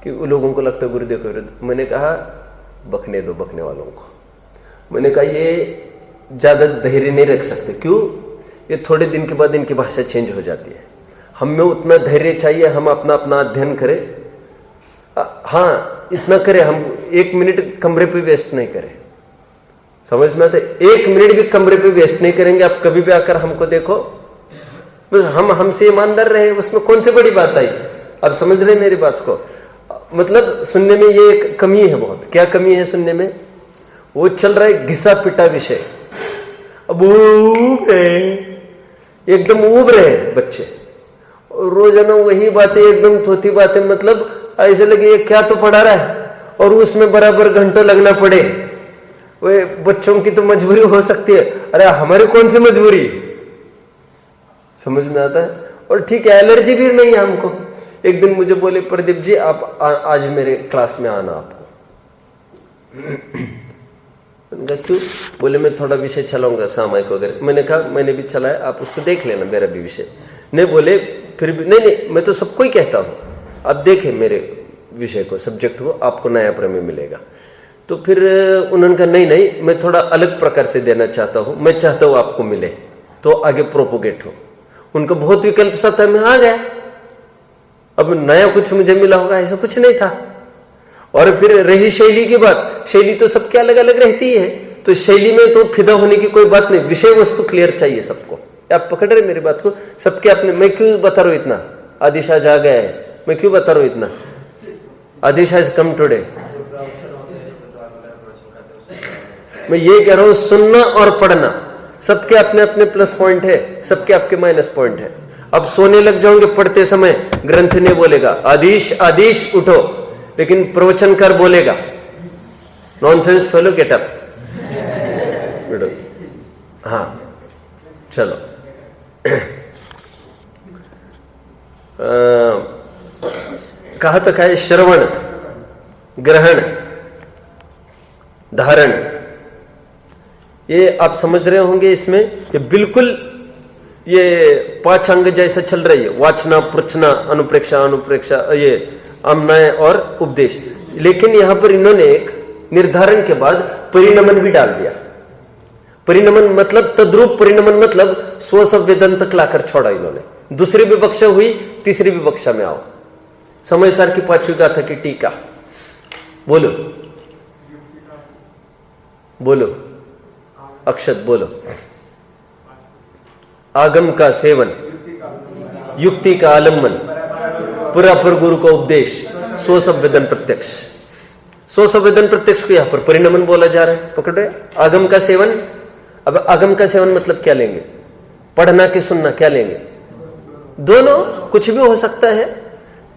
कि लोगों को लगता है गुरुदेव के विरुद्ध। मैंने कहा बकने दो बकने वालों को। मैंने कहा ये ज्यादा धैर्य नहीं रख सकते। क्यों? ये थोड़े दिन के बाद इनकी भाषा चेंज हो जाती है। हम में उतना धैर्य चाहिए, हम अपना अपना अध्ययन करें। हाँ, इतना करें, हम 1 मिनट कमरे पे वेस्ट नहीं करें। समझ में आता है? 1 मिनट भी कमरे पे वेस्ट नहीं करेंगे। आप कभी भी आकर हमको देखो, बस हम हमसे ईमानदार रहे, उसमें कौन सी बड़ी बात आई? आप समझ रहे मेरी बात को? मतलब सुनने में ये एक कमी है बहुत। क्या कमी है सुनने में? वो चल रहा है घिसा पिटा विषय। अब एकदम ऊब रहे बच्चे, रोजाना वही बातें, एकदम थोथी बातें, मतलब ऐसे लगे ये क्या तो पढ़ा रहा है, और उसमें बराबर घंटों लगना पड़े, वे बच्चों की तो मजबूरी हो सकती है, अरे हमारी कौन सी मजबूरी, समझ में आता है। और ठीक है, एलर्जी भी नहीं है हमको। एक दिन मुझे बोले, प्रदीप जी आप आज मेरे क्लास में आना आपको। मैंने कहा क्यों? बोले मैं थोड़ा विषय चलाऊंगा सामायिक वगैरह। मैंने कहा मैंने भी चलाया, आप उसको देख लेना, मेरा भी विषय। नहीं बोले फिर भी नहीं, मैं तो सबको ही कहता हूँ, आप देखें मेरे विषय को, सब्जेक्ट को, आपको नया प्रमेय मिलेगा। तो फिर उन्होंने कहा नहीं मैं थोड़ा अलग प्रकार से देना चाहता हूँ, मैं चाहता हूँ आपको मिले तो आगे प्रोपोगेट हो। उनको बहुत विकल्प सत्ता में आ गया, अब नया कुछ मुझे मिला होगा ऐसा कुछ नहीं था। और फिर रही शैली की बात, शैली तो सबके अलग अलग रहती है, तो शैली में तो फिदा होने की कोई बात नहीं, विषय वस्तु क्लियर चाहिए सबको। आप पकड़ रहे मेरी बात को? सबके अपने, मैं क्यों बता रहा हूं इतना, आदिश आज आ गया है, मैं क्यों बता रहा हूं इतना, आदिश आज कम टुडे। मैं ये कह रहा हूं सुनना और पढ़ना सबके अपने अपने प्लस पॉइंट है, सबके आपके माइनस पॉइंट है। अब सोने लग जाओगे पढ़ते समय, ग्रंथ ने बोलेगा आदिश आदिश उठो, लेकिन प्रवचनकार बोलेगा नॉनसेंस फेलो गेट अप। हाँ चलो कहा तक है श्रवण, ग्रहण, धारण, ये आप समझ रहे होंगे। इसमें ये बिल्कुल ये 5 अंग जैसा चल रही है, वाचना, पृच्छना, अनुप्रेक्षा, अनुप्रेक्षा, ये आमनय और उपदेश। लेकिन यहां पर इन्होंने एक निर्धारण के बाद परिणमन भी डाल दिया। परिणमन मतलब तद्रूप परिणमन मतलब स्वसंवेदन तक लाकर छोड़ा इन्होंने। दूसरी विवक्षा हुई, तीसरी विवक्षा में आओ। समय सार की 5वीं गाथा की टीका बोलो, बोलो अक्षत बोलो। आगम का सेवन, युक्ति का आलम्बन, पुरापर गुरु का उपदेश, स्वसंवेदन प्रत्यक्ष। स्वसंवेदन प्रत्यक्ष को यहां पर परिणमन बोला जा रहा है, पकड़ रहे? आगम का सेवन। अब आगम का सेवन मतलब क्या लेंगे? पढ़ना कि सुनना, क्या लेंगे? दोनों, कुछ भी हो सकता है।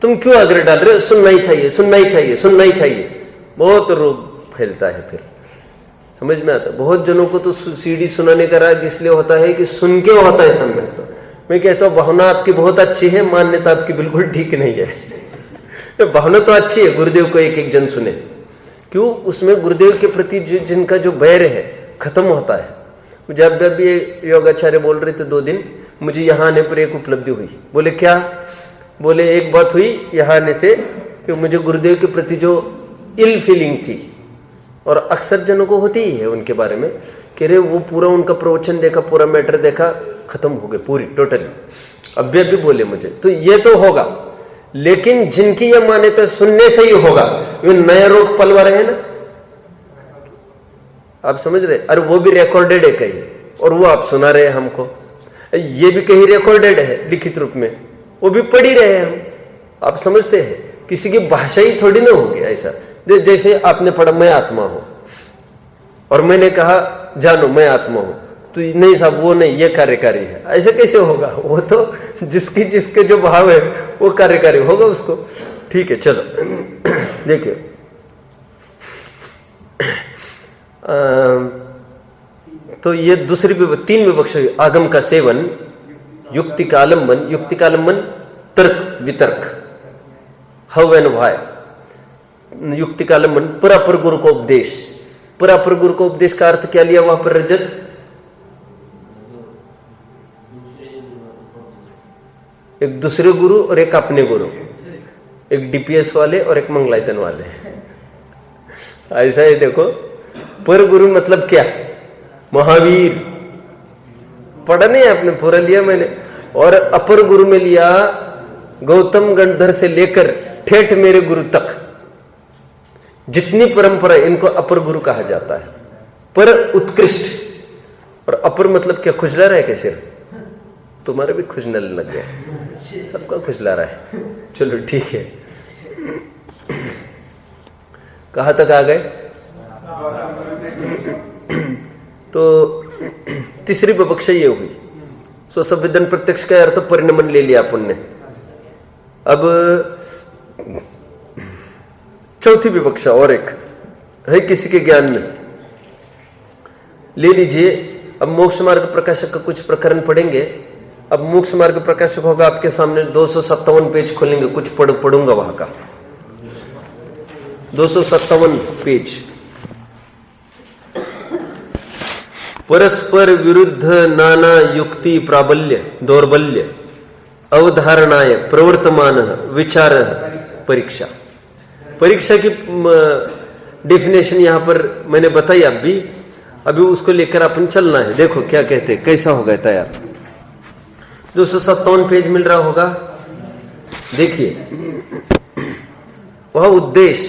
तुम क्यों आग्रह डाल रहे हो? सुनना ही चाहिए, सुनना ही चाहिए, सुनना ही चाहिए। बहुत रोग फैलता है, फिर समझ में आता है। बहुत जनों को तो सीडी सुनाने का राग इसलिए होता है कि सुन के होता है संबंध। तो मैं कहता हूं भावना आपकी बहुत अच्छी है, मान्यता आपकी बिल्कुल ठीक नहीं है। भावना तो अच्छी है, गुरुदेव को एक एक जन सुने, क्यों? उसमें गुरुदेव के प्रति जिनका जो बैर है खत्म होता है। मुझे अब भी योगाचार्य बोल रहे थे 2 दिन, मुझे यहाँ आने पर एक उपलब्धि हुई। बोले क्या? बोले एक बात हुई यहाँ आने से कि मुझे गुरुदेव के प्रति जो इल फीलिंग थी, और अक्सर जनों को होती ही है उनके बारे में, कि रे वो पूरा उनका प्रवचन देखा, पूरा मैटर देखा, खत्म हो गए पूरी टोटली। अभी बोले मुझे तो ये तो होगा, लेकिन जिनकी ये मान्यता सुनने से ही होगा, वो नया रोग पलवा रहे हैं ना, आप समझ रहे? अरे वो भी रिकॉर्डेड है कहीं, और वो आप सुना रहे हैं हमको। ये भी कहीं रिकॉर्डेड है लिखित रूप में, वो भी पढ़ ही रहे हैं हम। आप समझते हैं किसी की भाषा ही थोड़ी ना होगी ऐसा। जैसे आपने पढ़ा मैं आत्मा हूं, और मैंने कहा जानो मैं आत्मा हूं, तो नहीं साहब वो नहीं, ये कार्यकारी है, ऐसे कैसे होगा? वो तो जिसकी जिसके जो भाव है वो कार्यकारी होगा उसको। ठीक है चलो देखिए, तो ये दूसरी 3 विवक्षा। आगम का सेवन, युक्ति का आलम्बन, युक्ति का आलम्बन तर्क वितर्क, हाउ एंड व्हाई। युक्ति का आलम्बन, पुरापर गुरु को उपदेश। पुरापर गुरु को उपदेश का अर्थ क्या लिया वहां पर रजत? एक दूसरे गुरु और एक अपने गुरु, एक डीपीएस वाले और एक मंगलायतन वाले। ऐसा ही देखो, पर गुरु मतलब क्या? महावीर। पढ़ा नहीं आपने? पूरा लिया मैंने। और अपर गुरु में लिया गौतम गंधर से लेकर ठेठ मेरे गुरु तक, जितनी परंपरा इनको अपर गुरु कहा जाता है। पर उत्कृष्ट। और अपर मतलब क्या? खुजला रहा है क्या सिर? तुम्हारा भी खुजने लग गया, सबका खुजला रहा है। चलो ठीक है, कहां तक आ गए? तो तीसरी विवक्षा ये हुई, स्वसंवेदन प्रत्यक्ष का अर्थ परिणमन ले लिया अपन ने। अब चौथी विवक्षा और एक है किसी के ज्ञान में। ले लीजिए, अब मोक्ष मार्ग प्रकाशक का कुछ प्रकरण पढ़ेंगे। अब मोक्ष मार्ग प्रकाशक होगा आपके सामने, 257 पेज खोलेंगे, कुछ पढ़ूंगा वहां का 257 पेज। परस्पर विरुद्ध नाना युक्ति प्राबल्य दौर्बल्य अवधारणाय प्रवर्तमान विचार परीक्षा। परीक्षा की डेफिनेशन यहां पर मैंने बताई, अभी उसको लेकर अपन चलना है। देखो क्या कहते, कैसा होगा तैयार। 257 पेज मिल रहा होगा, देखिए। वह उद्देश्य,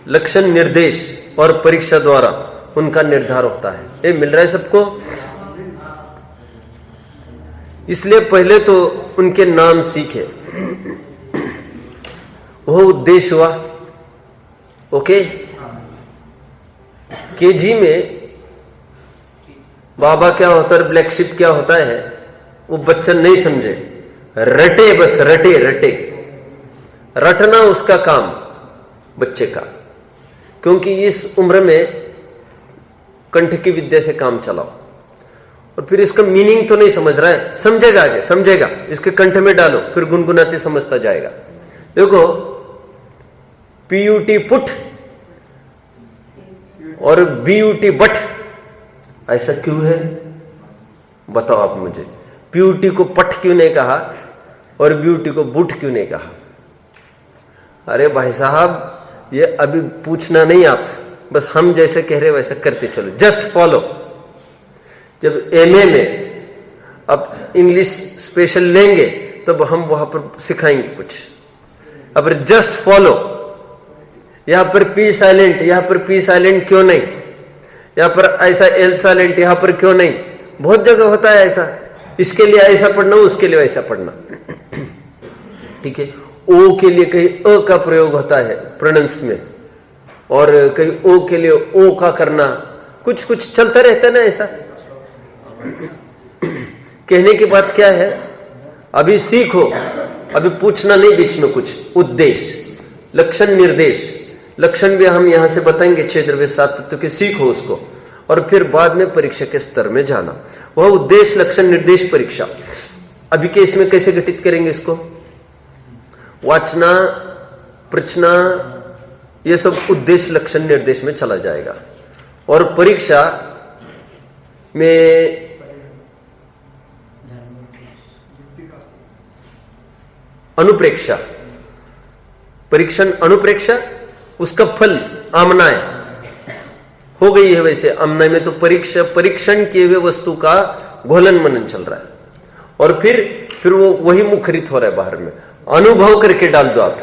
लक्षण, निर्देश और परीक्षा द्वारा उनका निर्धार होता है। ये मिल रहा है सबको। इसलिए पहले तो उनके नाम सीखे। वह उद्देश्य हुआ, ओके। केजी में बाबा क्या होता है, ब्लैक शिप क्या होता है, वो बच्चा नहीं समझे, रटे, बस रटे रटे, रटना उसका काम बच्चे का। क्योंकि इस उम्र में कंठ की विद्या से काम चलाओ, और फिर इसका मीनिंग तो नहीं समझ रहा है, समझेगा आगे, समझेगा, इसके कंठ में डालो, फिर गुनगुनाते समझता जाएगा। देखो, पीयूटी पुट और बीयूटी बट, ऐसा क्यों है बताओ आप मुझे। पीयूटी को पट क्यों नहीं कहा और ब्यूटी को बुट क्यों नहीं कहा? अरे भाई साहब, ये अभी पूछना नहीं आप, बस हम जैसे कह रहे वैसे करते चलो, जस्ट फॉलो। जब एमए में अब इंग्लिश स्पेशल लेंगे तब हम वहां पर सिखाएंगे कुछ। अब जस्ट फॉलो, यहां पर पी साइलेंट, यहां पर पी साइलेंट क्यों नहीं, यहां पर ऐसा एल साइलेंट यहां पर क्यों नहीं, बहुत जगह होता है ऐसा। इसके लिए ऐसा पढ़ना, उसके लिए वैसा पढ़ना, ठीक है। ओ के लिए कहीं अ का प्रयोग होता है प्रोनंस में, और कहीं ओ के लिए ओ का करना, कुछ कुछ चलता रहता है ना ऐसा। कहने की बात क्या है, अभी सीखो, अभी पूछना नहीं बीच में कुछ। उद्देश्य, लक्षण, निर्देश। लक्षण भी हम यहां से बताएंगे 6 द्रव्य 7 तत्व के, सीखो उसको, और फिर बाद में परीक्षा के स्तर में जाना। वह उद्देश्य, लक्षण, निर्देश, परीक्षा। अभी के इसमें कैसे घटित करेंगे इसको? वाचना, प्रचना, ये सब उद्देश्य, लक्षण, निर्देश में चला जाएगा। और परीक्षा में अनुप्रेक्षा, परीक्षण, अनुप्रेक्षा, उसका फल आमनाय हो गई है। वैसे आमनाय में तो परीक्षण किए हुए वस्तु का घोलन मनन चल रहा है, और फिर वो वही मुखरित हो रहा है बाहर में। अनुभव करके डाल दो आप,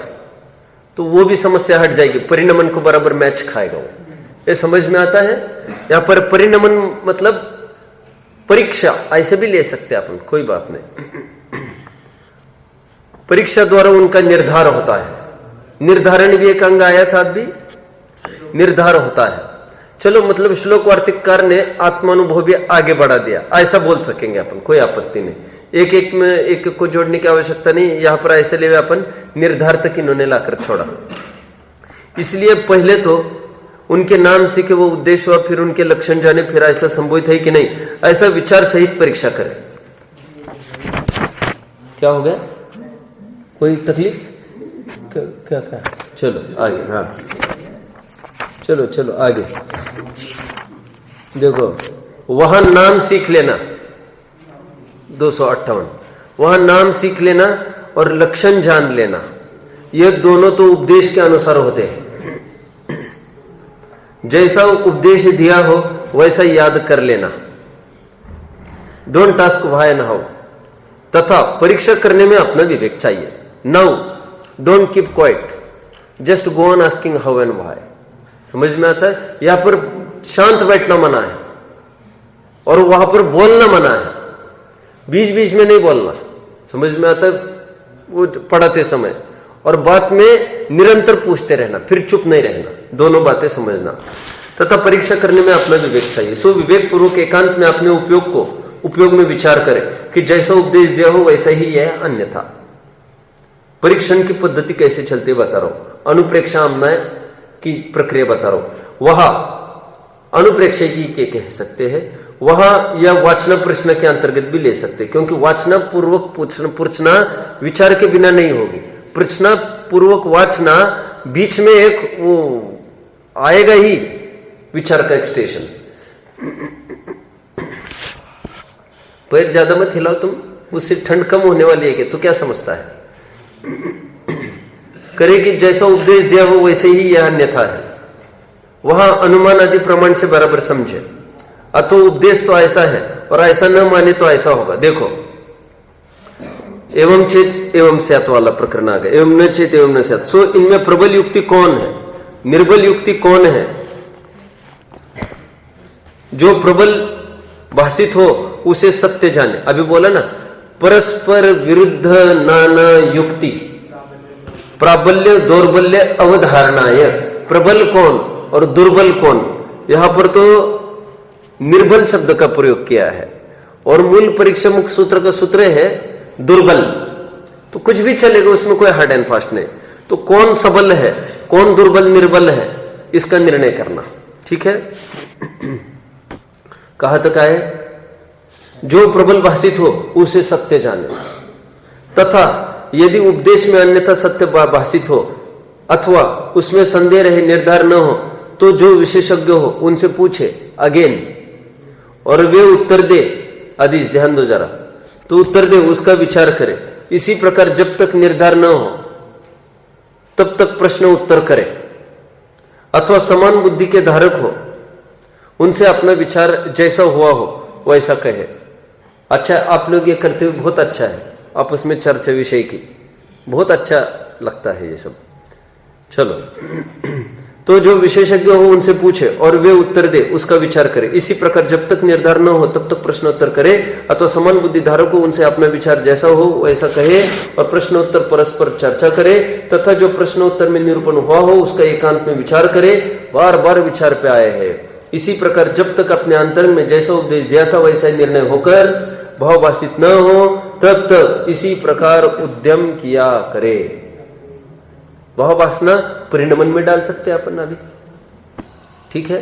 तो वो भी समस्या हट जाएगी, परिणमन को बराबर मैच खाएगा वो। ये समझ में आता है? यहां पर परिणमन मतलब परीक्षा, ऐसे भी ले सकते हैं अपन, कोई बात नहीं। परीक्षा द्वारा उनका निर्धार होता है। निर्धारण भी एक अंग आया था, अभी निर्धार होता है। चलो, मतलब श्लोक वार्तिककार ने आत्मानुभव भी आगे बढ़ा दिया, ऐसा बोल सकेंगे अपन, कोई आपत्ति नहीं। एक एक में एक को जोड़ने की आवश्यकता नहीं। यहां पर ऐसे ले अपन निर्धार तक इन्होंने लाकर छोड़ा। इसलिए पहले तो उनके नाम सीखे, वो उद्देश्य हुआ, फिर उनके लक्षण जाने, फिर ऐसा संभवित है कि नहीं, ऐसा विचार सहित परीक्षा करें। क्या हो गया? कोई तकलीफ? क्या? चलो आगे, हाँ, चलो आगे। देखो, वहां नाम सीख लेना, 258, वहां नाम सीख लेना और लक्षण जान लेना, ये दोनों तो उपदेश के अनुसार होते हैं। जैसा उपदेश दिया हो वैसा याद कर लेना, don't ask why and how. तथा परीक्षा करने में अपना विवेक चाहिए। Now don't keep quiet, just go on asking how and why. समझ में आता है? यहां पर शांत बैठना मना है और वहां पर बोलना मना है, बीच बीच में नहीं बोलना। समझ में आता है? वो पढ़ाते समय और बात में निरंतर पूछते रहना, फिर चुप नहीं रहना, दोनों बातें समझना। तथा परीक्षा करने में अपना विवेक चाहिए। सो विवेक पूर्वक एकांत में अपने उपयोग में विचार करें कि जैसा उपदेश दिया हो वैसा ही है, अन्यथा। परीक्षण की पद्धति कैसे चलती है बता रहा हूं। अनुप्रेक्षा मैं की प्रक्रिया बता रहा हूं। वहां अनुप्रेक्षकी के कह सकते हैं, वहां या वाचना प्रश्न के अंतर्गत भी ले सकते हैं, क्योंकि वाचना पूर्वक पूछना विचार के बिना नहीं होगी। प्रश्न पूर्वक वाचना बीच में एक वो आएगा ही विचार का एक स्टेशन। पैर ज्यादा मत हिलाओ तुम, उससे ठंड कम होने वाली है कि तू क्या समझता है? करे कि जैसा उपदेश दिया हो वैसे ही यह अन्यथा है। वहां अनुमान आदि प्रमाण से बराबर समझे। अतो उपदेश तो ऐसा है और ऐसा न माने तो ऐसा होगा। देखो, एवं चेत एवं स्यात् वाला प्रकरण आ गया, एवं न चेत एवं न स्यात्। सो इनमें प्रबल युक्ति कौन है, निर्बल युक्ति कौन है? जो प्रबल भाषित हो उसे सत्य जाने। अभी बोला ना, परस्पर विरुद्ध नाना युक्ति, प्राबल्य दौर्बल्य अवधारणाय। प्रबल कौन और दुर्बल कौन, यहां पर तो निर्बल शब्द का प्रयोग किया है और मूल परीक्षा मुख्य सूत्र का सूत्र है दुर्बल। तो कुछ भी चलेगा, उसमें कोई हार्ड एंड फास्ट नहीं। तो कौन सबल है, कौन दुर्बल निर्बल है, इसका निर्णय करना। ठीक है, कहां तक आए? जो प्रबल भाषित हो उसे सत्य जाने, तथा यदि उपदेश में अन्यथा सत्य भाषित हो अथवा उसमें संदेह रहे, निर्धार न हो, तो जो विशेषज्ञ हो उनसे पूछे अगेन, और वे उत्तर दे। आदेश ध्यान दो जरा, तो उत्तर दे, उसका विचार करे। इसी प्रकार जब तक निर्धार न हो तब तक प्रश्न उत्तर करे, अथवा समान बुद्धि के धारक हो उनसे अपना विचार जैसा हुआ हो वैसा कहे। अच्छा, आप लोग ये करते हुए बहुत अच्छा है, आपस में चर्चा विषय की, बहुत अच्छा लगता है ये सब। चलो, तो जो विशेषज्ञ हो उनसे पूछे और वे उत्तर दे, उसका विचार करे। इसी प्रकार जब तक निर्धार न हो तब तक प्रश्नोत्तर करे, अथवा समान बुद्धि धारक हो उनसे अपना विचार जैसा हो वैसा कहे और प्रश्नोत्तर परस्पर चर्चा करे, तथा जो प्रश्नोत्तर में निरूपण हुआ हो उसका एकांत में विचार करे। बार बार विचार पे आए हैं। इसी प्रकार जब तक अपने अंतरंग में जैसा उपदेश दिया था वैसा निर्णय होकर भावभाषित न हो तब तक इसी प्रकार उद्यम किया करे। भाववासना परिणमन में डाल सकते हैं अपन अभी। ठीक है,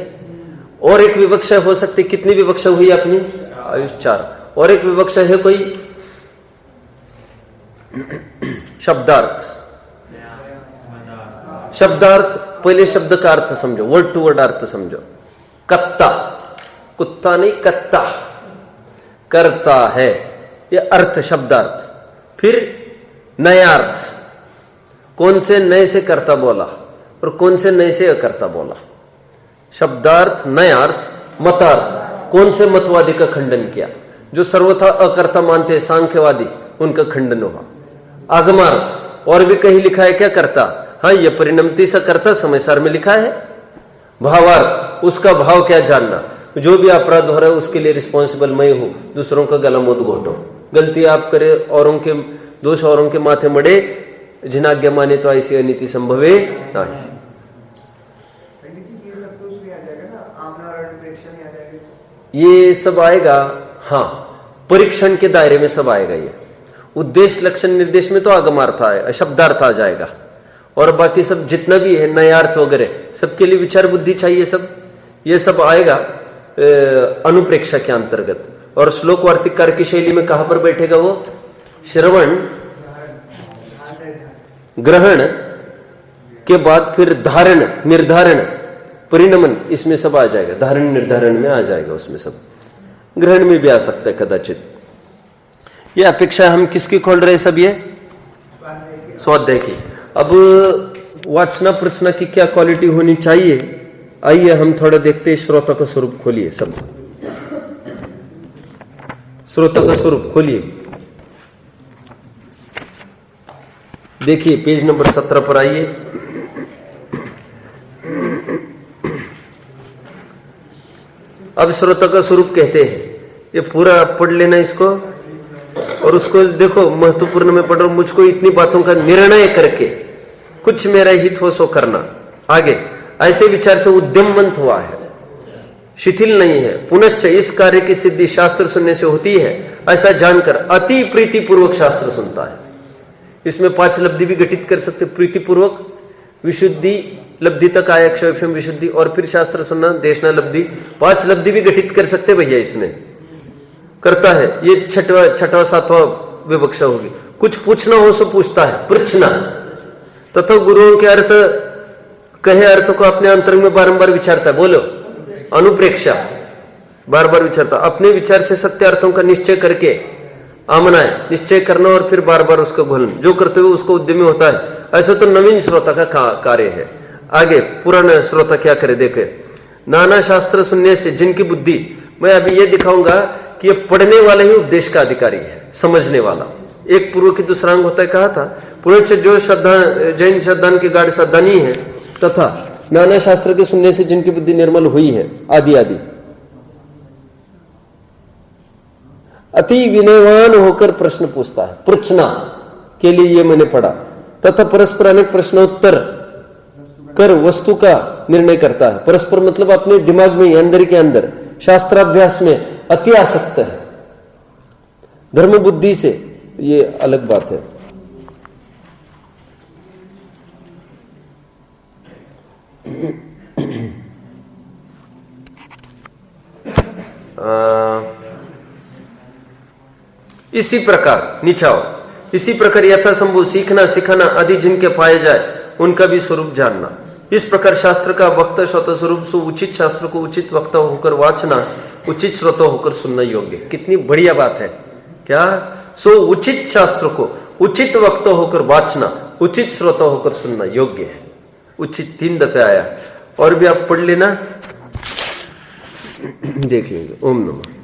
और एक विवक्षा हो सकती, कितनी विवक्षा हुई अपनी? आयुष 4। और एक विवक्षा है कोई? शब्दार्थ। शब्दार्थ, पहले शब्द का अर्थ समझो, वर्ड टू वर्ड अर्थ समझो। कत्ता, कुत्ता नहीं, कत्ता करता है, यह अर्थ शब्दार्थ। फिर नयार्थ, कौन से नए से कर्ता बोला और कौन से नए से अकर्ता बोला। शब्दार्थ, नयार्थ, मतार्थ, कौन से मतवादी का खंडन किया, जो सर्वथा अकर्ता मानते हैं सांख्यवादी, उनका खंडन हुआ। आगमार्थ, और भी कहीं लिखा है क्या कर्ता? हाँ, यह परिणमति सा कर्ता समयसार में लिखा है। भावार्थ, उसका भाव क्या जानना, जो भी अपराध हो रहा है उसके लिए रिस्पॉन्सिबल मैं हूं, दूसरों का गला मत घोटो। गलती आप करे, औरों के दोष औरों के माथे मड़े, जिनाज्ञा माने तो ऐसी अनीति संभवे नहीं। ये सब आएगा, हाँ, परीक्षण के दायरे में सब आएगा। ये उद्देश्य लक्षण निर्देश में तो आगमार्थ आएगा, शब्दार्थ आ जाएगा, और बाकी सब जितना भी है नयार्थ वगैरह सबके लिए विचार बुद्धि चाहिए। सब ये सब आएगा अनुप्रेक्षा के अंतर्गत। और श्लोक वार्तिककार की शैली में कहां पर बैठेगा वो? श्रवण, ग्रहण के बाद फिर धारण, निर्धारण, परिणमन, इसमें सब आ जाएगा। धारण निर्धारण में आ जाएगा, उसमें सब। ग्रहण में भी आ सकता है कदाचित। ये अपेक्षा हम किसकी खोल रहे हैं सब? ये स्वाध्याय की। अब वाचना प्रश्न की क्या क्वालिटी होनी चाहिए, आइए हम थोड़ा देखते हैं। श्रोता का स्वरूप खोलिए, सब श्रोता का स्वरूप खोलिए। देखिए पेज नंबर 17 पर आइए। अब श्रोता का स्वरूप कहते हैं, ये पूरा पढ़ लेना इसको, और उसको देखो महत्वपूर्ण में पढ़ रहा हूं। मुझको इतनी बातों का निर्णय करके कुछ मेरा हित हो सो करना। आगे ऐसे विचार से उद्यमवंत हुआ है, शिथिल नहीं है। पुनश्च इस कार्य की सिद्धि शास्त्र सुनने से होती है, ऐसा जानकर अति प्रीति पूर्वक शास्त्र सुनता है। इसमें 5 लब्धि भी घटित कर सकते। प्रीतिपूर्वक विशुद्धि लब्धि तक आया, क्षय विशुद्धि, और फिर शास्त्र सुनना, देशना लब्धि, 5 लब्धि भी गठित कर सकते भैया, इसमें करता है। ये छठवा 7वां विवक्षा होगी। कुछ पूछना हो सो पूछता है, पृछना, तथा गुरुओं के अर्थ कहे अर्थ को अपने अंतरंग में बारंबार विचारता है। बोलो, अनुप्रेक्षा, बार बार विचारता, अपने विचार से सत्य अर्थों का निश्चय करके आमना है, निश्चय करना और फिर बार बार उसको भूलना, जो करते हुए उसको उद्यमी होता है। ऐसा तो नवीन श्रोता का कार्य है। आगे पुराना श्रोता क्या करे, देखे, नाना शास्त्र सुनने से जिनकी बुद्धि, मैं अभी ये दिखाऊंगा कि ये पढ़ने वाला ही उपदेश का अधिकारी है, समझने वाला। एक पूर्व की दूसरांग होता है, कहा था पुनश्च जो श्रद्धा जैन श्रद्धान की गाढ़ श्रद्धा नहीं है, तथा नाना शास्त्र के सुनने से जिनकी बुद्धि निर्मल हुई है, आदि आदि। अति विनयवान होकर प्रश्न पूछता है, पृछना के लिए ये मैंने पढ़ा, तथा परस्पर अनेक प्रश्नोत्तर कर वस्तु का निर्णय करता है। परस्पर मतलब अपने दिमाग में, अंदर के अंदर, शास्त्राभ्यास में अति आसक्त है, धर्म बुद्धि से, ये अलग बात है। इसी प्रकार निचाओ, इसी प्रकार यथासंभव सीखना सिखाना आदि जिनके पाए जाए उनका भी स्वरूप जानना। इस प्रकार शास्त्र का वक्ता श्रोता स्वरूप सो उचित शास्त्र को उचित वक्ता होकर वाचना, उचित श्रोता होकर सुनना योग्य। कितनी बढ़िया बात है क्या? सो उचित शास्त्र को उचित वक्ता होकर वाचना, उचित श्रोता होकर सुनना योग्य है। उचित 3 दफे आया, और भी आप पढ़ लेना, देख लेंगे। ओम नमः।